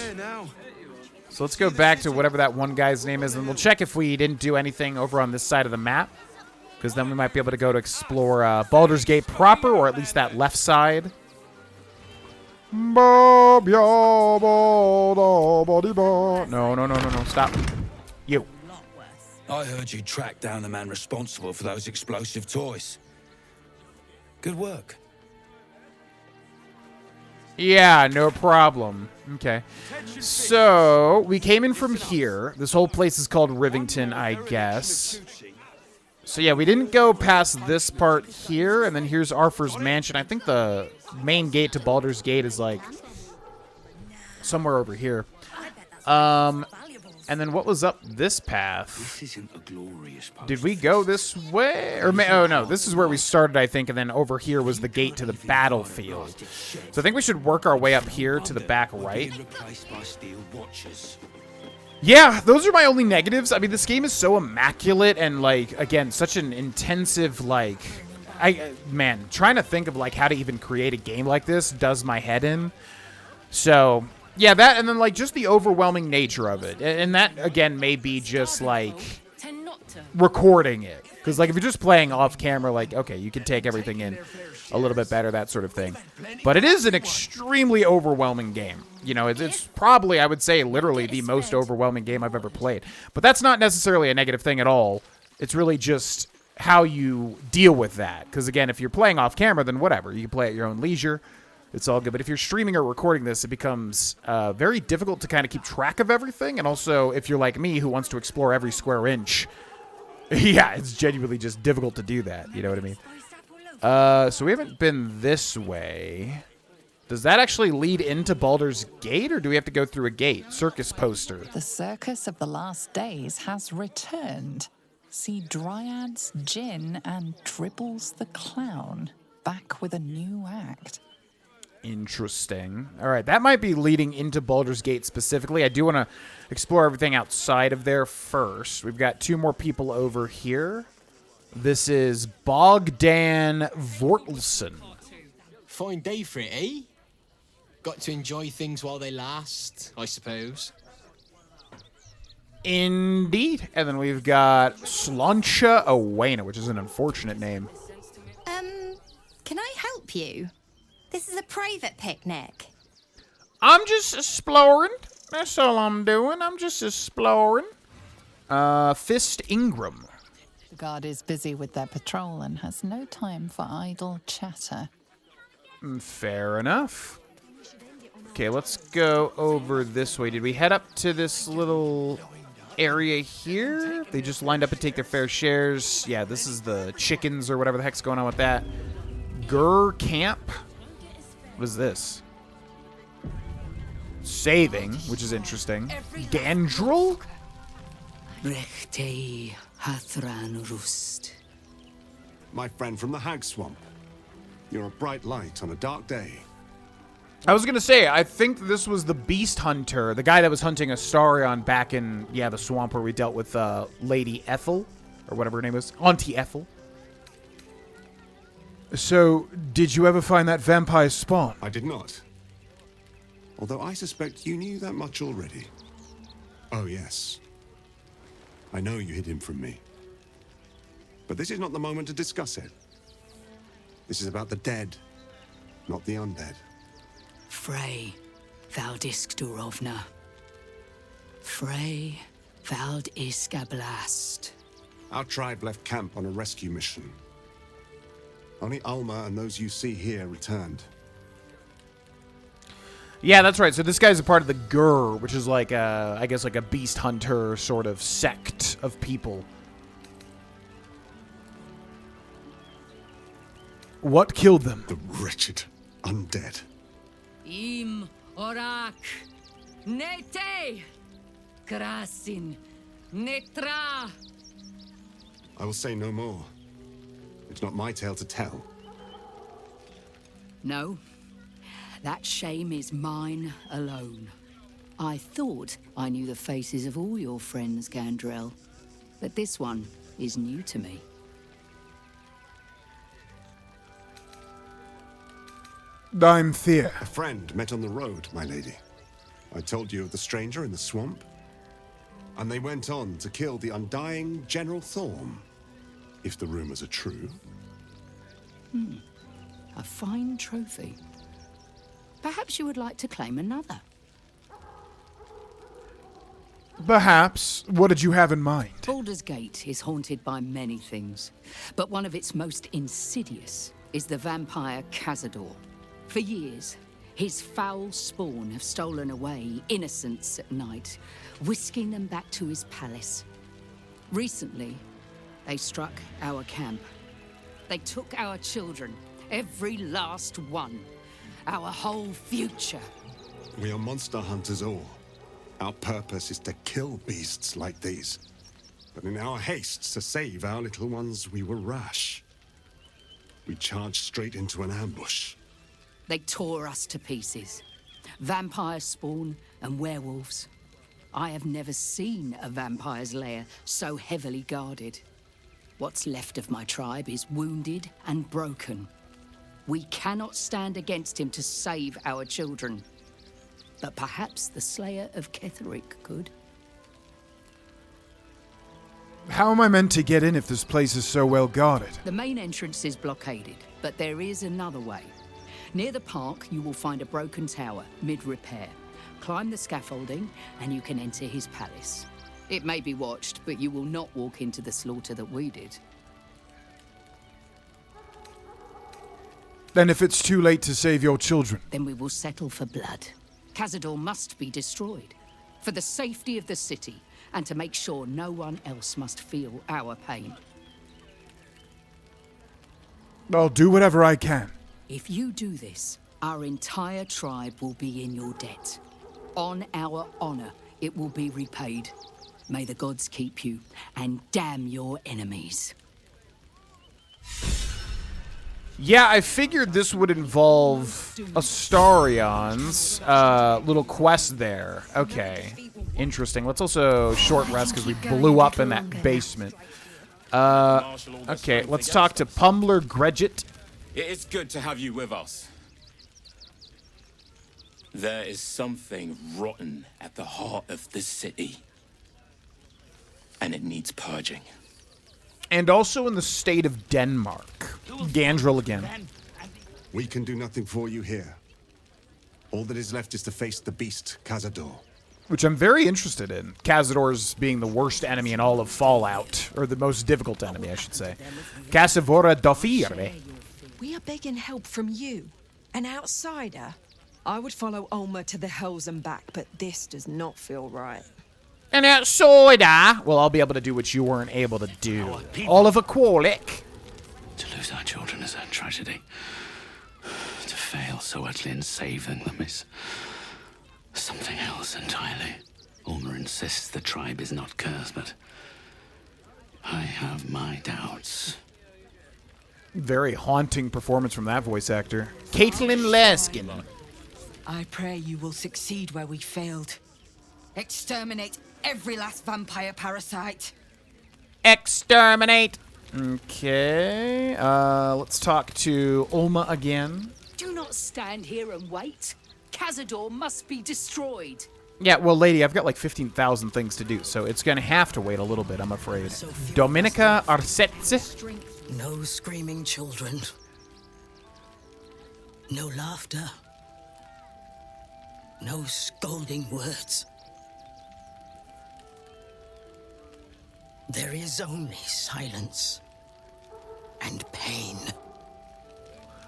So let's go back to whatever that one guy's name is, and we'll check if we didn't do anything over on this side of the map. Because then we might be able to go to explore Baldur's Gate proper, or at least that left side. No, stop. You. I heard you tracked down the man responsible for those explosive toys. Good work. Yeah, no problem. Okay. So, we came in from here. This whole place is called Rivington, I guess. So yeah, we didn't go past this part here, and then here's Arthur's mansion. I think the main gate to Baldur's Gate is like somewhere over here. And then what was up this path? This isn't a glorious path. Did we go this way? Or oh no, this is where we started, I think, and then over here was the gate to the battlefield. So I think we should work our way up here to the back right. Yeah, those are my only negatives. I mean, this game is so immaculate and, like, again, such an intensive, like... Man, trying to think of, like, how to even create a game like this does my head in. So, yeah, that, and then, like, just the overwhelming nature of it. And that, again, may be just, like, recording it. Because, like, if you're just playing off-camera, like, okay, you can take everything in a little bit better, that sort of thing. But it is an extremely overwhelming game. You know, it's probably, I would say, literally the most overwhelming game I've ever played. But that's not necessarily a negative thing at all. It's really just how you deal with that. Because, again, if you're playing off-camera, then whatever. You can play at your own leisure. It's all good. But if you're streaming or recording this, it becomes very difficult to kind of keep track of everything. And also, if you're like me, who wants to explore every square inch, yeah, it's genuinely just difficult to do that. You know what I mean? So we haven't been this way. Does that actually lead into Baldur's Gate, or do we have to go through a gate? Circus poster. The Circus of the Last Days has returned. See Dryads, Jin, and Dribbles the Clown back with a new act. Interesting. All right, that might be leading into Baldur's Gate specifically. I do want to explore everything outside of there first. We've got two more people over here. This is Bogdan Vortelson. fine day for it, eh? Got to enjoy things while they last, I suppose. Indeed. And then we've got Slancha Owena, which is an unfortunate name. Can I help you? This is a private picnic. I'm just exploring. That's all I'm doing. I'm just exploring. Fist Ingram. The guard is busy with their patrol and has no time for idle chatter. Fair enough. Okay, let's go over this way. Did we head up to this little area here? They just lined up and take their fair shares. Yeah, this is the chickens or whatever the heck's going on with that. Gur Camp. What is this? Saving, which is interesting. Gandrel? Rechtei Hathran Rust. My friend from the Hag Swamp. You're a bright light on a dark day. I was gonna say, I think this was the Beast Hunter, the guy that was hunting Astarion back in, the swamp where we dealt with Lady Ethel, or whatever her name was, Auntie Ethel. So, did you ever find that vampire spawn? I did not. Although I suspect you knew that much already. Oh, yes. I know you hid him from me. But this is not the moment to discuss it. This is about the dead, not the undead. Frey Valdisk Durovna. Frey Valdisk Blast. Our tribe left camp on a rescue mission. Only Alma and those you see here returned. Yeah, that's right. So this guy's a part of the Gur, which is like a, I guess like a beast hunter sort of sect of people. What killed them? The wretched undead. Im Orak. Nete. Krasin. Netra. I will say no more. It's not my tale to tell. No. That shame is mine alone. I thought I knew the faces of all your friends, Gandrel. But this one is new to me. I'm Thea. A friend met on the road, my lady. I told you of the stranger in the swamp. And they went on to kill the undying General Thorm. If the rumors are true. A fine trophy. Perhaps you would like to claim another. Perhaps. What did you have in mind? Baldur's Gate is haunted by many things, but one of its most insidious is the vampire Cazador. For years, his foul spawn have stolen away innocents at night, whisking them back to his palace. Recently, they struck our camp. They took our children, every last one, our whole future. We are monster hunters all. Our purpose is to kill beasts like these. But in our haste to save our little ones, we were rash. We charged straight into an ambush. They tore us to pieces. Vampire spawn and werewolves. I have never seen a vampire's lair so heavily guarded. What's left of my tribe is wounded and broken. We cannot stand against him to save our children. But perhaps the Slayer of Ketheric could. How am I meant to get in if this place is so well guarded? The main entrance is blockaded, but there is another way. Near the park, you will find a broken tower, mid-repair. Climb the scaffolding, and you can enter his palace. It may be watched, but you will not walk into the slaughter that we did. Then if it's too late to save your children? Then we will settle for blood. Cazador must be destroyed. For the safety of the city, and to make sure no one else must feel our pain. I'll do whatever I can. If you do this, our entire tribe will be in your debt. On our honor, it will be repaid. May the gods keep you, and damn your enemies. Yeah, I figured this would involve Astarion's little quest there. Okay, interesting. Let's also short rest because we blew up in that basement. Okay, let's talk to Pumbler Gregit. It is good to have you with us. There is something rotten at the heart of this city. And it needs purging. And also in the state of Denmark. Gandrel again. We can do nothing for you here. All that is left is to face the beast, Cazador. Which I'm very interested in. Cazador's being the worst enemy in all of Fallout. Or the most difficult enemy, I should say. Casavora Dofire. We are begging help from you, an outsider. I would follow Olma to the hells and back, but this does not feel right. An outsider? Well, I'll be able to do what you weren't able to do. Oliver Qualick. To lose our children is a tragedy. To fail so utterly in saving them is something else entirely. Ulmer insists the tribe is not cursed, but I have my doubts. Very haunting performance from that voice actor. Caitlin Laskin. I pray you will succeed where we failed. Exterminate every last vampire parasite. Exterminate. Okay. Let's talk to Ulma again. Do not stand here and wait. Cazador must be destroyed. Yeah, well, lady, I've got like 15,000 things to do, so it's gonna have to wait a little bit, I'm afraid. Dominica Arsetze. No screaming children. No laughter. No scolding words. There is only silence and pain.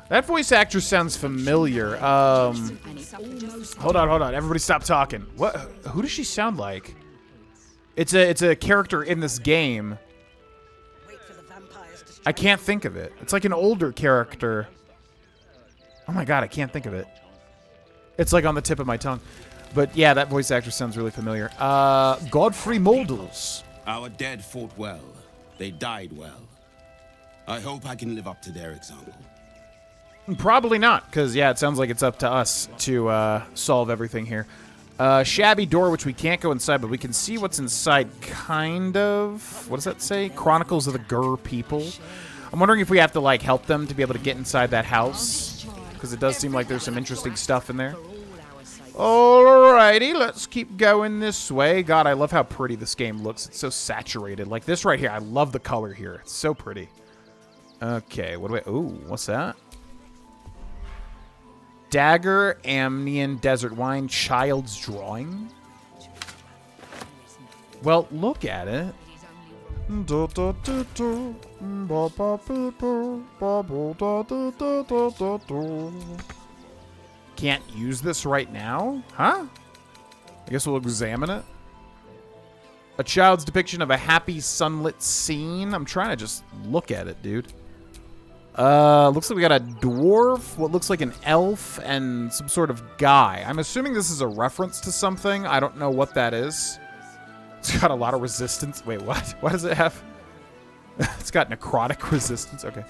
That voice actor sounds familiar. Hold on. Everybody stop talking. What? Who does she sound like? It's a character in this game. I can't think of it. It's like an older character. Oh my god, I can't think of it. It's like on the tip of my tongue. But yeah, that voice actor sounds really familiar. Godfrey Moldles. Our dead fought well. They died well. I hope I can live up to their example. Probably not, because, yeah, it sounds like it's up to us to solve everything here. Shabby door, which we can't go inside, but we can see what's inside, kind of. What does that say? Chronicles of the Gur people. I'm wondering if we have to, like, help them to be able to get inside that house, because it does seem like there's some interesting stuff in there. Alrighty, let's keep going this way. God, I love how pretty this game looks. It's so saturated. Like this right here, I love the color here. It's so pretty. Okay, what do I... Ooh, what's that? Dagger, Amnian, Desert Wine, Child's Drawing. Well, look at it. Can't use this right now? Huh? I guess we'll examine it. A child's depiction of a happy sunlit scene. I'm trying to just look at it, dude. Looks like we got a dwarf, what looks like an elf, and some sort of guy. I'm assuming this is a reference to something. I don't know what that is. It's got a lot of resistance. Wait, what? What does it have? It's got necrotic resistance. Okay.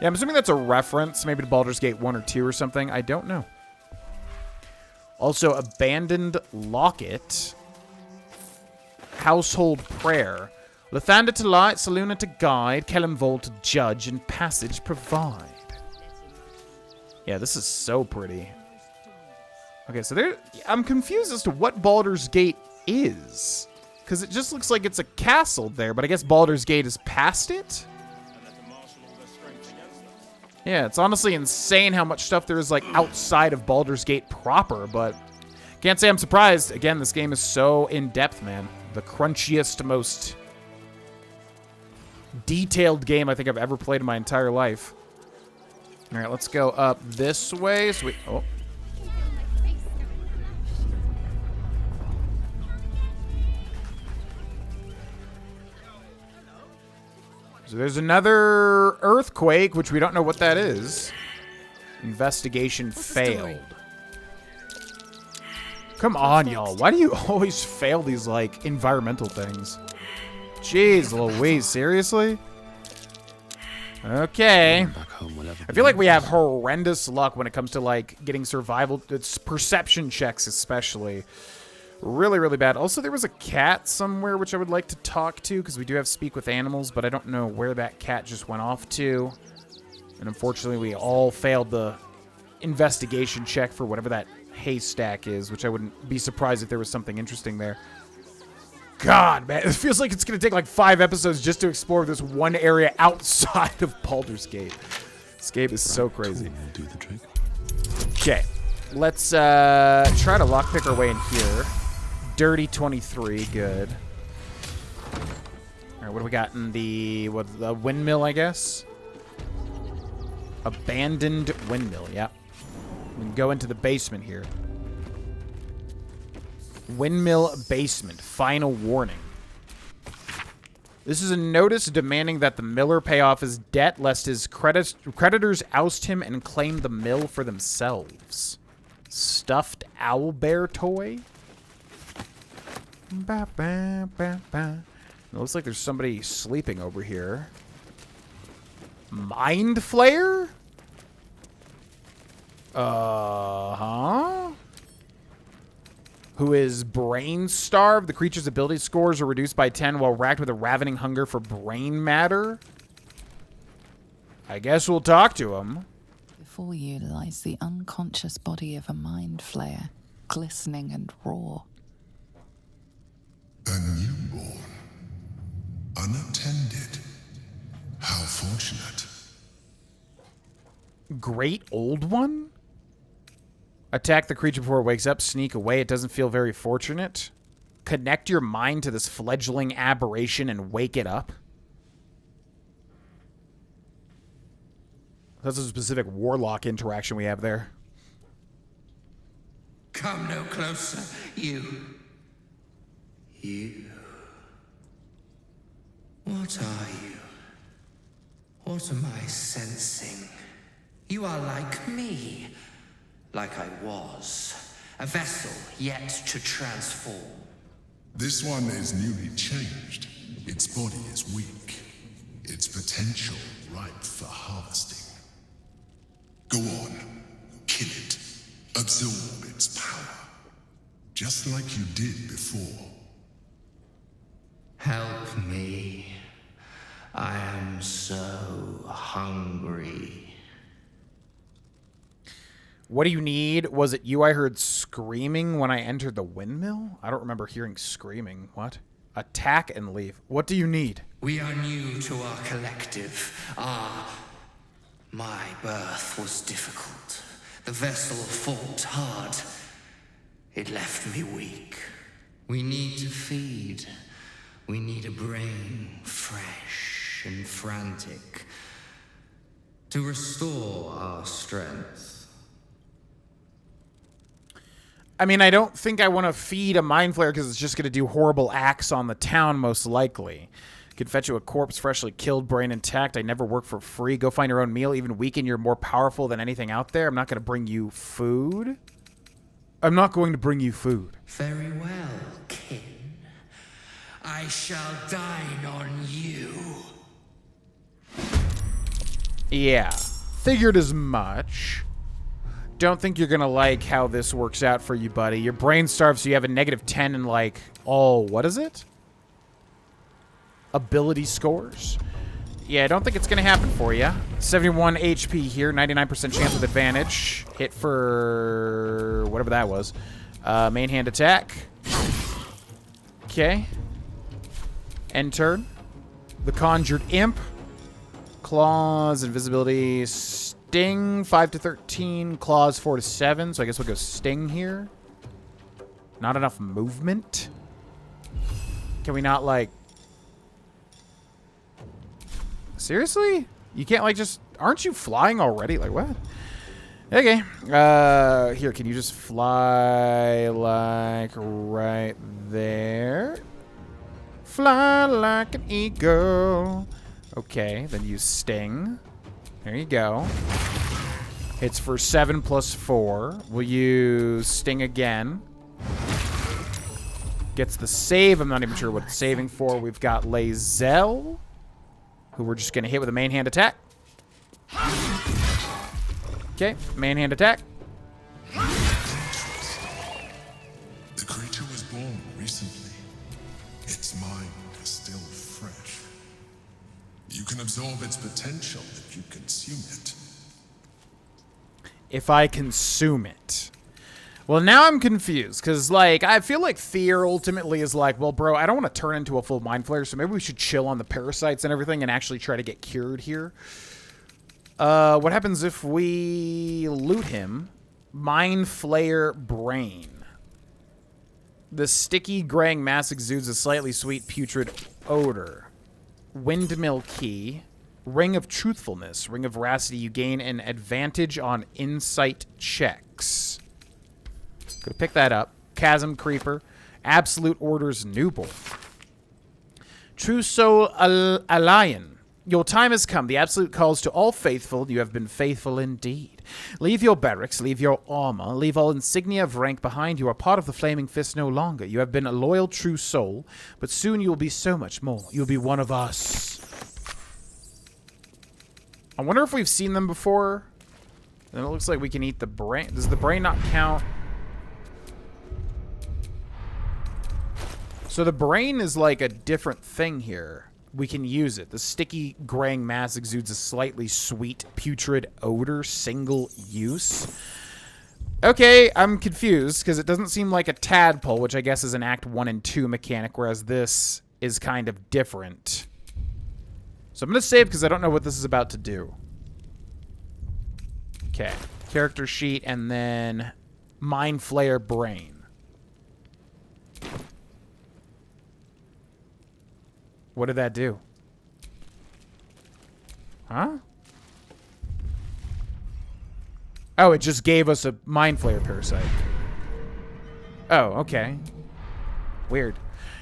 Yeah, I'm assuming that's a reference, maybe to Baldur's Gate 1 or 2 or something. I don't know. Also, abandoned locket. Household prayer. Lathander to light, Saluna to guide, Kelimvol to judge, and passage provide. Yeah, this is so pretty. Okay, so there, I'm confused as to what Baldur's Gate is. Because it just looks like it's a castle there, but I guess Baldur's Gate is past it? Yeah, it's honestly insane how much stuff there is like outside of Baldur's Gate proper, but can't say I'm surprised. Again, this game is so in-depth, man. The crunchiest, most detailed game I think I've ever played in my entire life. All right, let's go up this way. So oh. So there's another earthquake, which we don't know what that is. Investigation failed. Come on, y'all. Why do you always fail these, like, environmental things? Jeez Louise, seriously? Okay. I feel like we have horrendous luck when it comes to, like, getting survival. It's perception checks, especially. Really, really bad. Also, there was a cat somewhere which I would like to talk to, because we do have Speak with Animals, but I don't know where that cat just went off to. And unfortunately, we all failed the investigation check for whatever that haystack is, which I wouldn't be surprised if there was something interesting there. God, man, it feels like it's going to take like 5 episodes just to explore this one area outside of Baldur's Gate. This game is so crazy. Do the trick. Okay, let's try to lockpick our way in here. Dirty 23, good. All right, what do we got in the windmill, I guess? Abandoned windmill, yep. We can go into the basement here. Windmill basement, final warning. This is a notice demanding that the miller pay off his debt lest his creditors oust him and claim the mill for themselves. Stuffed owlbear toy? Ba, ba, ba, ba. It looks like there's somebody sleeping over here. Mind Flayer? Uh-huh. Who is brain starved. The creature's ability scores are reduced by 10 while racked with a ravening hunger for brain matter. I guess we'll talk to him. Before you lies the unconscious body of a mind flayer, glistening and raw. A newborn. Unattended. How fortunate. Great old one? Attack the creature before it wakes up. Sneak away. It doesn't feel very fortunate. Connect your mind to this fledgling aberration and wake it up. That's a specific warlock interaction we have there. Come no closer, you. You. What are you? What am I sensing? You are like me. Like I was. A vessel yet to transform. This one is newly changed. Its body is weak. Its potential ripe for harvesting. Go on. Kill it. Absorb its power. Just like you did before. Help me. I am so hungry. What do you need? Was it you I heard screaming when I entered the windmill? I don't remember hearing screaming. What? Attack and leave. What do you need? We are new to our collective. My birth was difficult. The vessel fought hard. It left me weak. We need to feed. We need a brain, fresh and frantic, to restore our strength. I mean, I don't think I want to feed a mind flayer because it's just going to do horrible acts on the town, most likely. Could fetch you a corpse freshly killed, brain intact. I never work for free. Go find your own meal. Even weaken, you're more powerful than anything out there. I'm not going to bring you food. I'm not going to bring you food. Very well, kin. I shall dine on you. Yeah, figured as much. Don't think you're gonna like how this works out for you, buddy. Your brain starved, so you have a -10 in like, oh, what is it? Ability scores. Yeah, I don't think it's gonna happen for you. 71 HP here, 99% chance with advantage. Hit for whatever that was. Main hand attack. Okay. End turn. The Conjured Imp. Claws, invisibility, Sting, 5 to 13, Claws 4 to 7, so I guess we'll go Sting here. Not enough movement. Can we not, like... Seriously? You can't, like, just... Aren't you flying already? Like, what? Okay. Here, can you just fly, like, right there? Fly like an eagle. Okay, then use Sting. There you go. Hits for 7 plus 4. We'll use Sting again. Gets the save. I'm not even sure what it's saving for. We've got Lae'zel, who we're just going to hit with a main hand attack. Okay, main hand attack. The creature was born recently. Its mind is still fresh. You can absorb its potential if you consume it. If I consume it. Well, now I'm confused, because, like, I feel like Fear ultimately is like, well, bro, I don't want to turn into a full Mind Flayer, so maybe we should chill on the parasites and everything and actually try to get cured here. What happens if we loot him? Mind Flayer Brain. The sticky, graying mass exudes a slightly sweet, putrid odor. Windmill Key. Ring of Truthfulness. Ring of Veracity. You gain an advantage on insight checks. Gonna pick that up. Chasm Creeper. Absolute Order's Newborn. True Soul Allion. Your time has come. The Absolute calls to all faithful. You have been faithful indeed. Leave your barracks. Leave your armor. Leave all insignia of rank behind. You are part of the Flaming Fist no longer. You have been a loyal, true soul, but soon you will be so much more. You'll be one of us. I wonder if we've seen them before. Then it looks like we can eat the brain. Does the brain not count? So the brain is like a different thing here. We can use it. The sticky, graying mass exudes a slightly sweet, putrid odor. Single use. Okay, I'm confused, because it doesn't seem like a tadpole, which I guess is an Act 1 and 2 mechanic, whereas this is kind of different. So I'm going to save, because I don't know what this is about to do. Okay. Character sheet, and then Mind Flayer Brain. What did that do? Huh? Oh, it just gave us a Mind Flayer parasite. Oh, okay. Weird.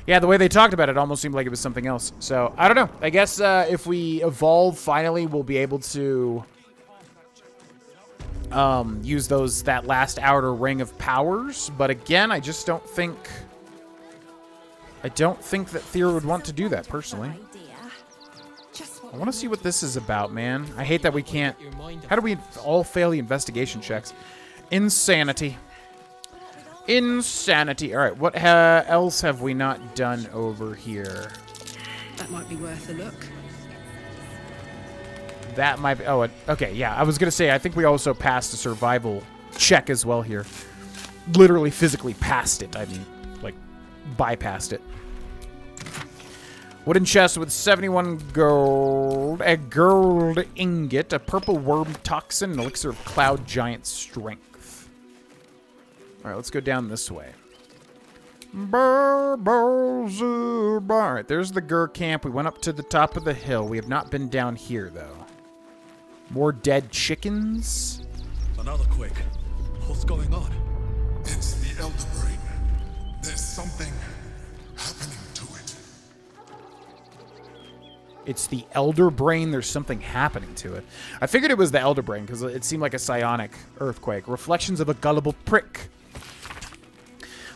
Yeah, the way they talked about it almost seemed like it was something else. So, I don't know. I guess if we evolve, finally, we'll be able to use that last outer ring of powers. But again, I just don't think... I don't think that Thea would want to do that, personally. I want to see what this is about, man. I hate that we can't... How do we all fail the investigation checks? Insanity. Insanity. All right, what else have we not done over here? That might be worth a look. That might be... Oh, okay, yeah. I was going to say, I think we also passed a survival check as well here. Literally, physically passed it. I mean, like, bypassed it. Wooden chest with 71 gold, a gold ingot, a purple worm toxin, an elixir of cloud giant strength. All right, let's go down this way. All right, there's the Gur camp. We went up to the top of the hill. We have not been down here, though. More dead chickens. Another quick. What's going on? It's the Elder Brain. There's something happening to it. It's the Elder Brain. There's something happening to it. I figured it was the Elder Brain because it seemed like a psionic earthquake. Reflections of a gullible prick.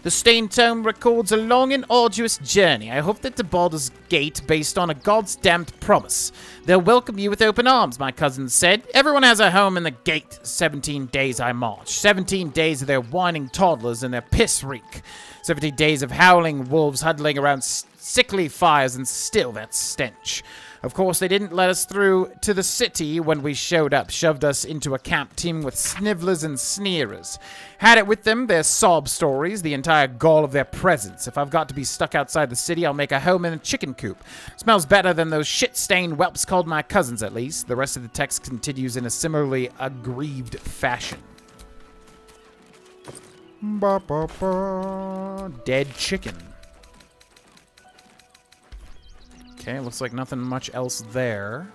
The Stained Tome records a long and arduous journey. I hope that to Baldur's Gate, based on a god's damned promise. They'll welcome you with open arms, my cousin said. Everyone has a home in the gate. 17 days I march. 17 days of their whining toddlers and their piss reek. 17 days of howling wolves huddling around sickly fires and still that stench. Of course, they didn't let us through to the city when we showed up, shoved us into a camp teeming with snivellers and sneerers. Had it with them, their sob stories, the entire gall of their presence. If I've got to be stuck outside the city, I'll make a home in a chicken coop. Smells better than those shit-stained whelps called my cousins, at least. The rest of the text continues in a similarly aggrieved fashion. Ba, ba, ba. Dead chicken. Okay, looks like nothing much else there.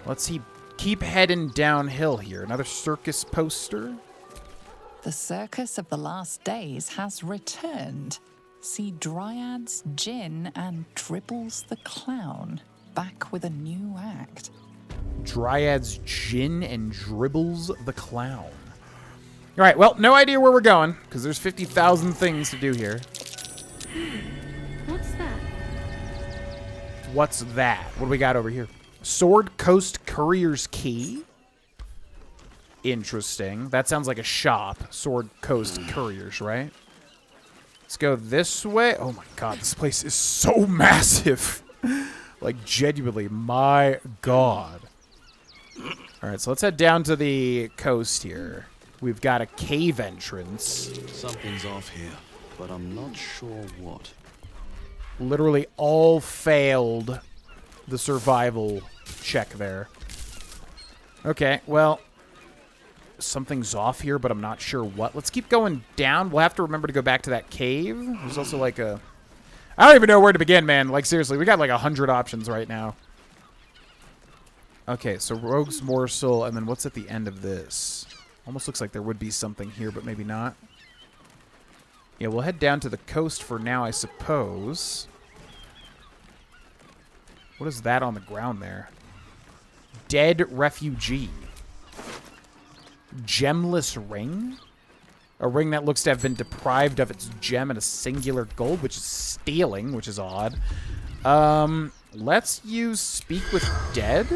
Let's keep heading downhill here. Another circus poster. The Circus of the Last Days has returned. See Dryads, Jinn, and Dribbles the Clown back with a new act. Dryads, Jinn, and Dribbles the Clown. All right, well, no idea where we're going, because there's 50,000 things to do here. What's that? What's that? What do we got over here? Sword Coast Courier's Key. Interesting. That sounds like a shop. Sword Coast Couriers, right? Let's go this way. Oh my god, this place is so massive. Like, genuinely, my god. Alright, so let's head down to the coast here. We've got a cave entrance. Something's off here, but I'm not sure what. Literally all failed the survival check there. Okay, well, something's off here, but I'm not sure what. Let's keep going down. We'll have to remember to go back to that cave. There's also like a... I don't even know where to begin, man. Like, seriously, we got like 100 options right now. Okay, so Rogue's Morsel, and then what's at the end of this? Almost looks like there would be something here, but maybe not. Yeah, we'll head down to the coast for now, I suppose. What is that on the ground there? Dead refugee. Gemless ring? A ring that looks to have been deprived of its gem and a singular gold, which is stealing, which is odd. Let's use Speak with Dead.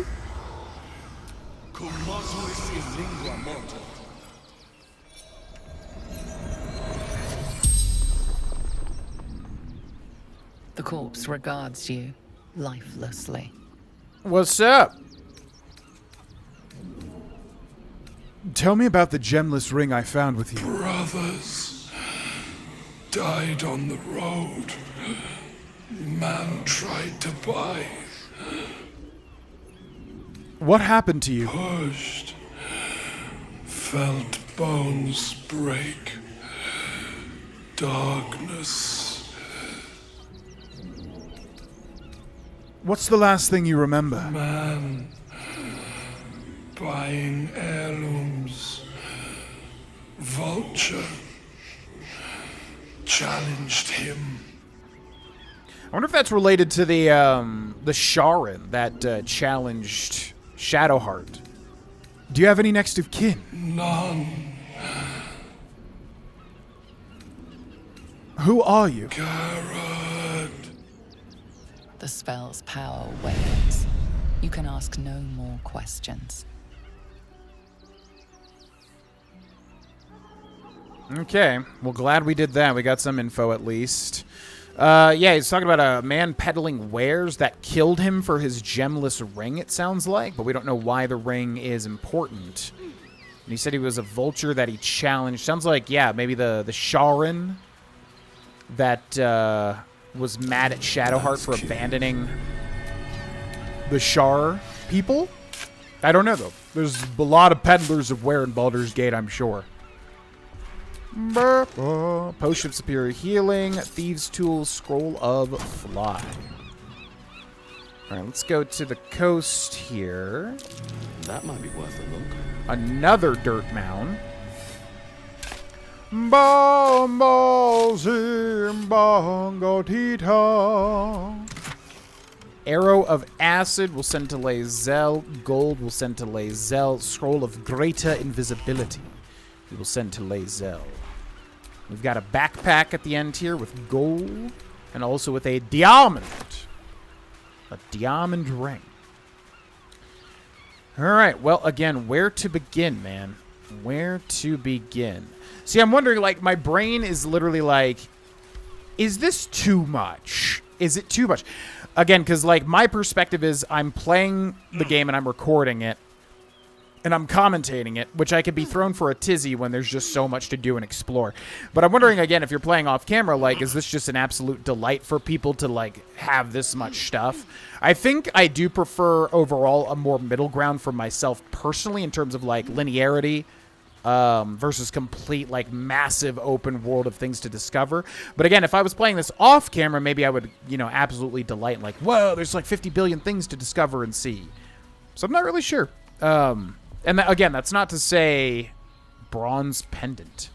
The corpse regards you lifelessly. What's up? Tell me about the gemless ring I found with you. Brothers died on the road. Man tried to buy. What happened to you? Pushed. Felt bones break. Darkness. What's the last thing you remember? Man. Buying heirlooms. Vulture. Challenged him. I wonder if that's related to the Sharin that challenged Shadowheart. Do you have any next of kin? None. Who are you? Garrod. The spell's power wanes. You can ask no more questions. Okay, well, glad we did that. We got some info at least. Yeah, he's talking about a man peddling wares that killed him for his gemless ring, it sounds like, but we don't know why the ring is important. And he said he was a vulture that he challenged. Sounds like, yeah, maybe the Sharin that was mad at Shadowheart for abandoning the Shar people? I don't know, though. There's a lot of peddlers of ware in Baldur's Gate, I'm sure. Potion of Superior Healing, Thieves' Tools, Scroll of Fly. Alright, let's go to the coast here. That might be worth a look. Another dirt mound. Arrow of Acid will send to Lae'zel. Gold will send to Lae'zel. Scroll of Greater Invisibility we will send to Lae'zel. We've got a backpack at the end here with gold and also with a diamond. A diamond ring. Alright, well, again, where to begin, man? Where to begin? See, I'm wondering, like, my brain is literally like, is this too much? Is it too much? Again, because, like, my perspective is I'm playing the game and I'm recording it. And I'm commentating it, which I could be thrown for a tizzy when there's just so much to do and explore. But I'm wondering, again, if you're playing off camera, like, is this just an absolute delight for people to, like, have this much stuff? I think I do prefer, overall, a more middle ground for myself personally in terms of, like, linearity versus complete, like, massive open world of things to discover. But again, if I was playing this off camera, maybe I would, you know, absolutely delight in, like, whoa, there's, like, 50 billion things to discover and see. So I'm not really sure. And again, that's not to say bronze pendant.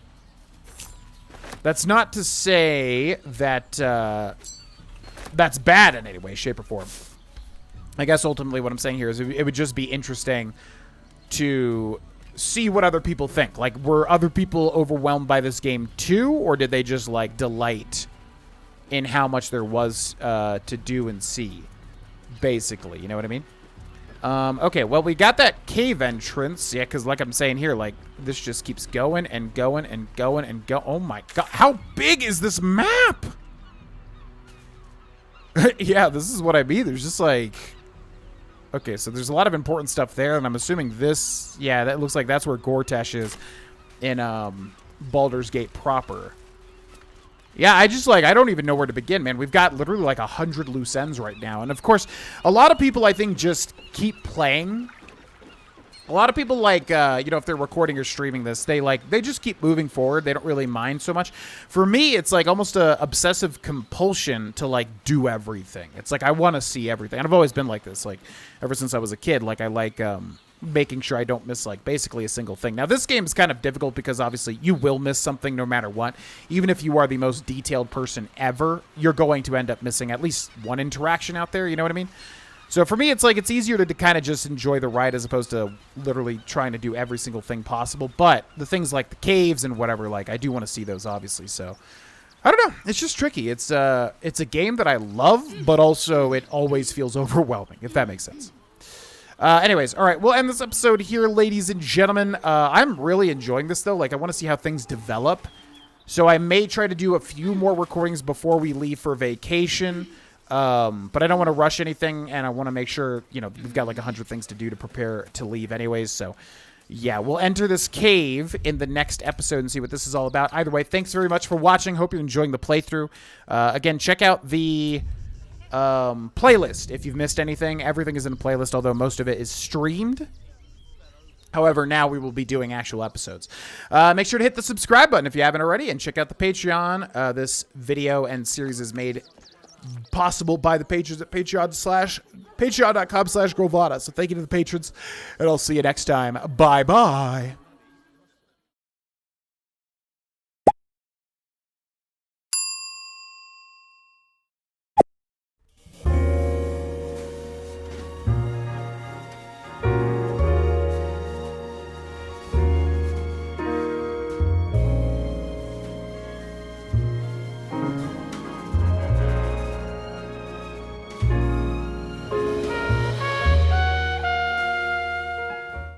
That's not to say that that's bad in any way, shape, or form. I guess ultimately what I'm saying here is it would just be interesting to see what other people think. Like, were other people overwhelmed by this game too, or did they just, like, delight in how much there was to do and see, basically? You know what I mean? Okay, well, we got that cave entrance. Yeah, because like I'm saying here, like, this just keeps going and going and going and go. Oh, my God. How big is this map? Yeah, this is what I mean. There's just, like... Okay, so there's a lot of important stuff there, and I'm assuming this... Yeah, that looks like that's where Gortash is. in Baldur's Gate proper. Yeah, I don't even know where to begin, man. We've got literally like 100 loose ends right now. And of course, a lot of people, I think, just keep playing. A lot of people, like, if they're recording or streaming this, they just keep moving forward. They don't really mind so much. For me, it's like almost a obsessive compulsion to, like, do everything. It's like I want to see everything. And I've always been like this, like, ever since I was a kid. Like, I like making sure I don't miss, like, basically a single thing. Now, this game is kind of difficult because, obviously, you will miss something no matter what. Even if you are the most detailed person ever, you're going to end up missing at least one interaction out there, you know what I mean? So for me, it's like it's easier to kind of just enjoy the ride as opposed to literally trying to do every single thing possible. But the things like the caves and whatever, like, I do want to see those, obviously. So I don't know. It's just tricky. It's a game that I love, but also it always feels overwhelming, if that makes sense. Anyways, all right, we'll end this episode here, ladies and gentlemen. I'm really enjoying this, though. Like, I want to see how things develop. So I may try to do a few more recordings before we leave for vacation. But I don't want to rush anything, and I want to make sure, we've got like 100 things to do to prepare to leave anyways. So, yeah, we'll enter this cave in the next episode and see what this is all about. Either way, thanks very much for watching. Hope you're enjoying the playthrough. Again, check out the playlist if you've missed anything. Everything is in a playlist, although most of it is streamed. However, now we will be doing actual episodes. Make sure to hit the subscribe button if you haven't already, and check out the Patreon. This video and series is made possible by the patrons at patreon.com/Grovada. So thank you to the patrons, and I'll see you next time. Bye-bye.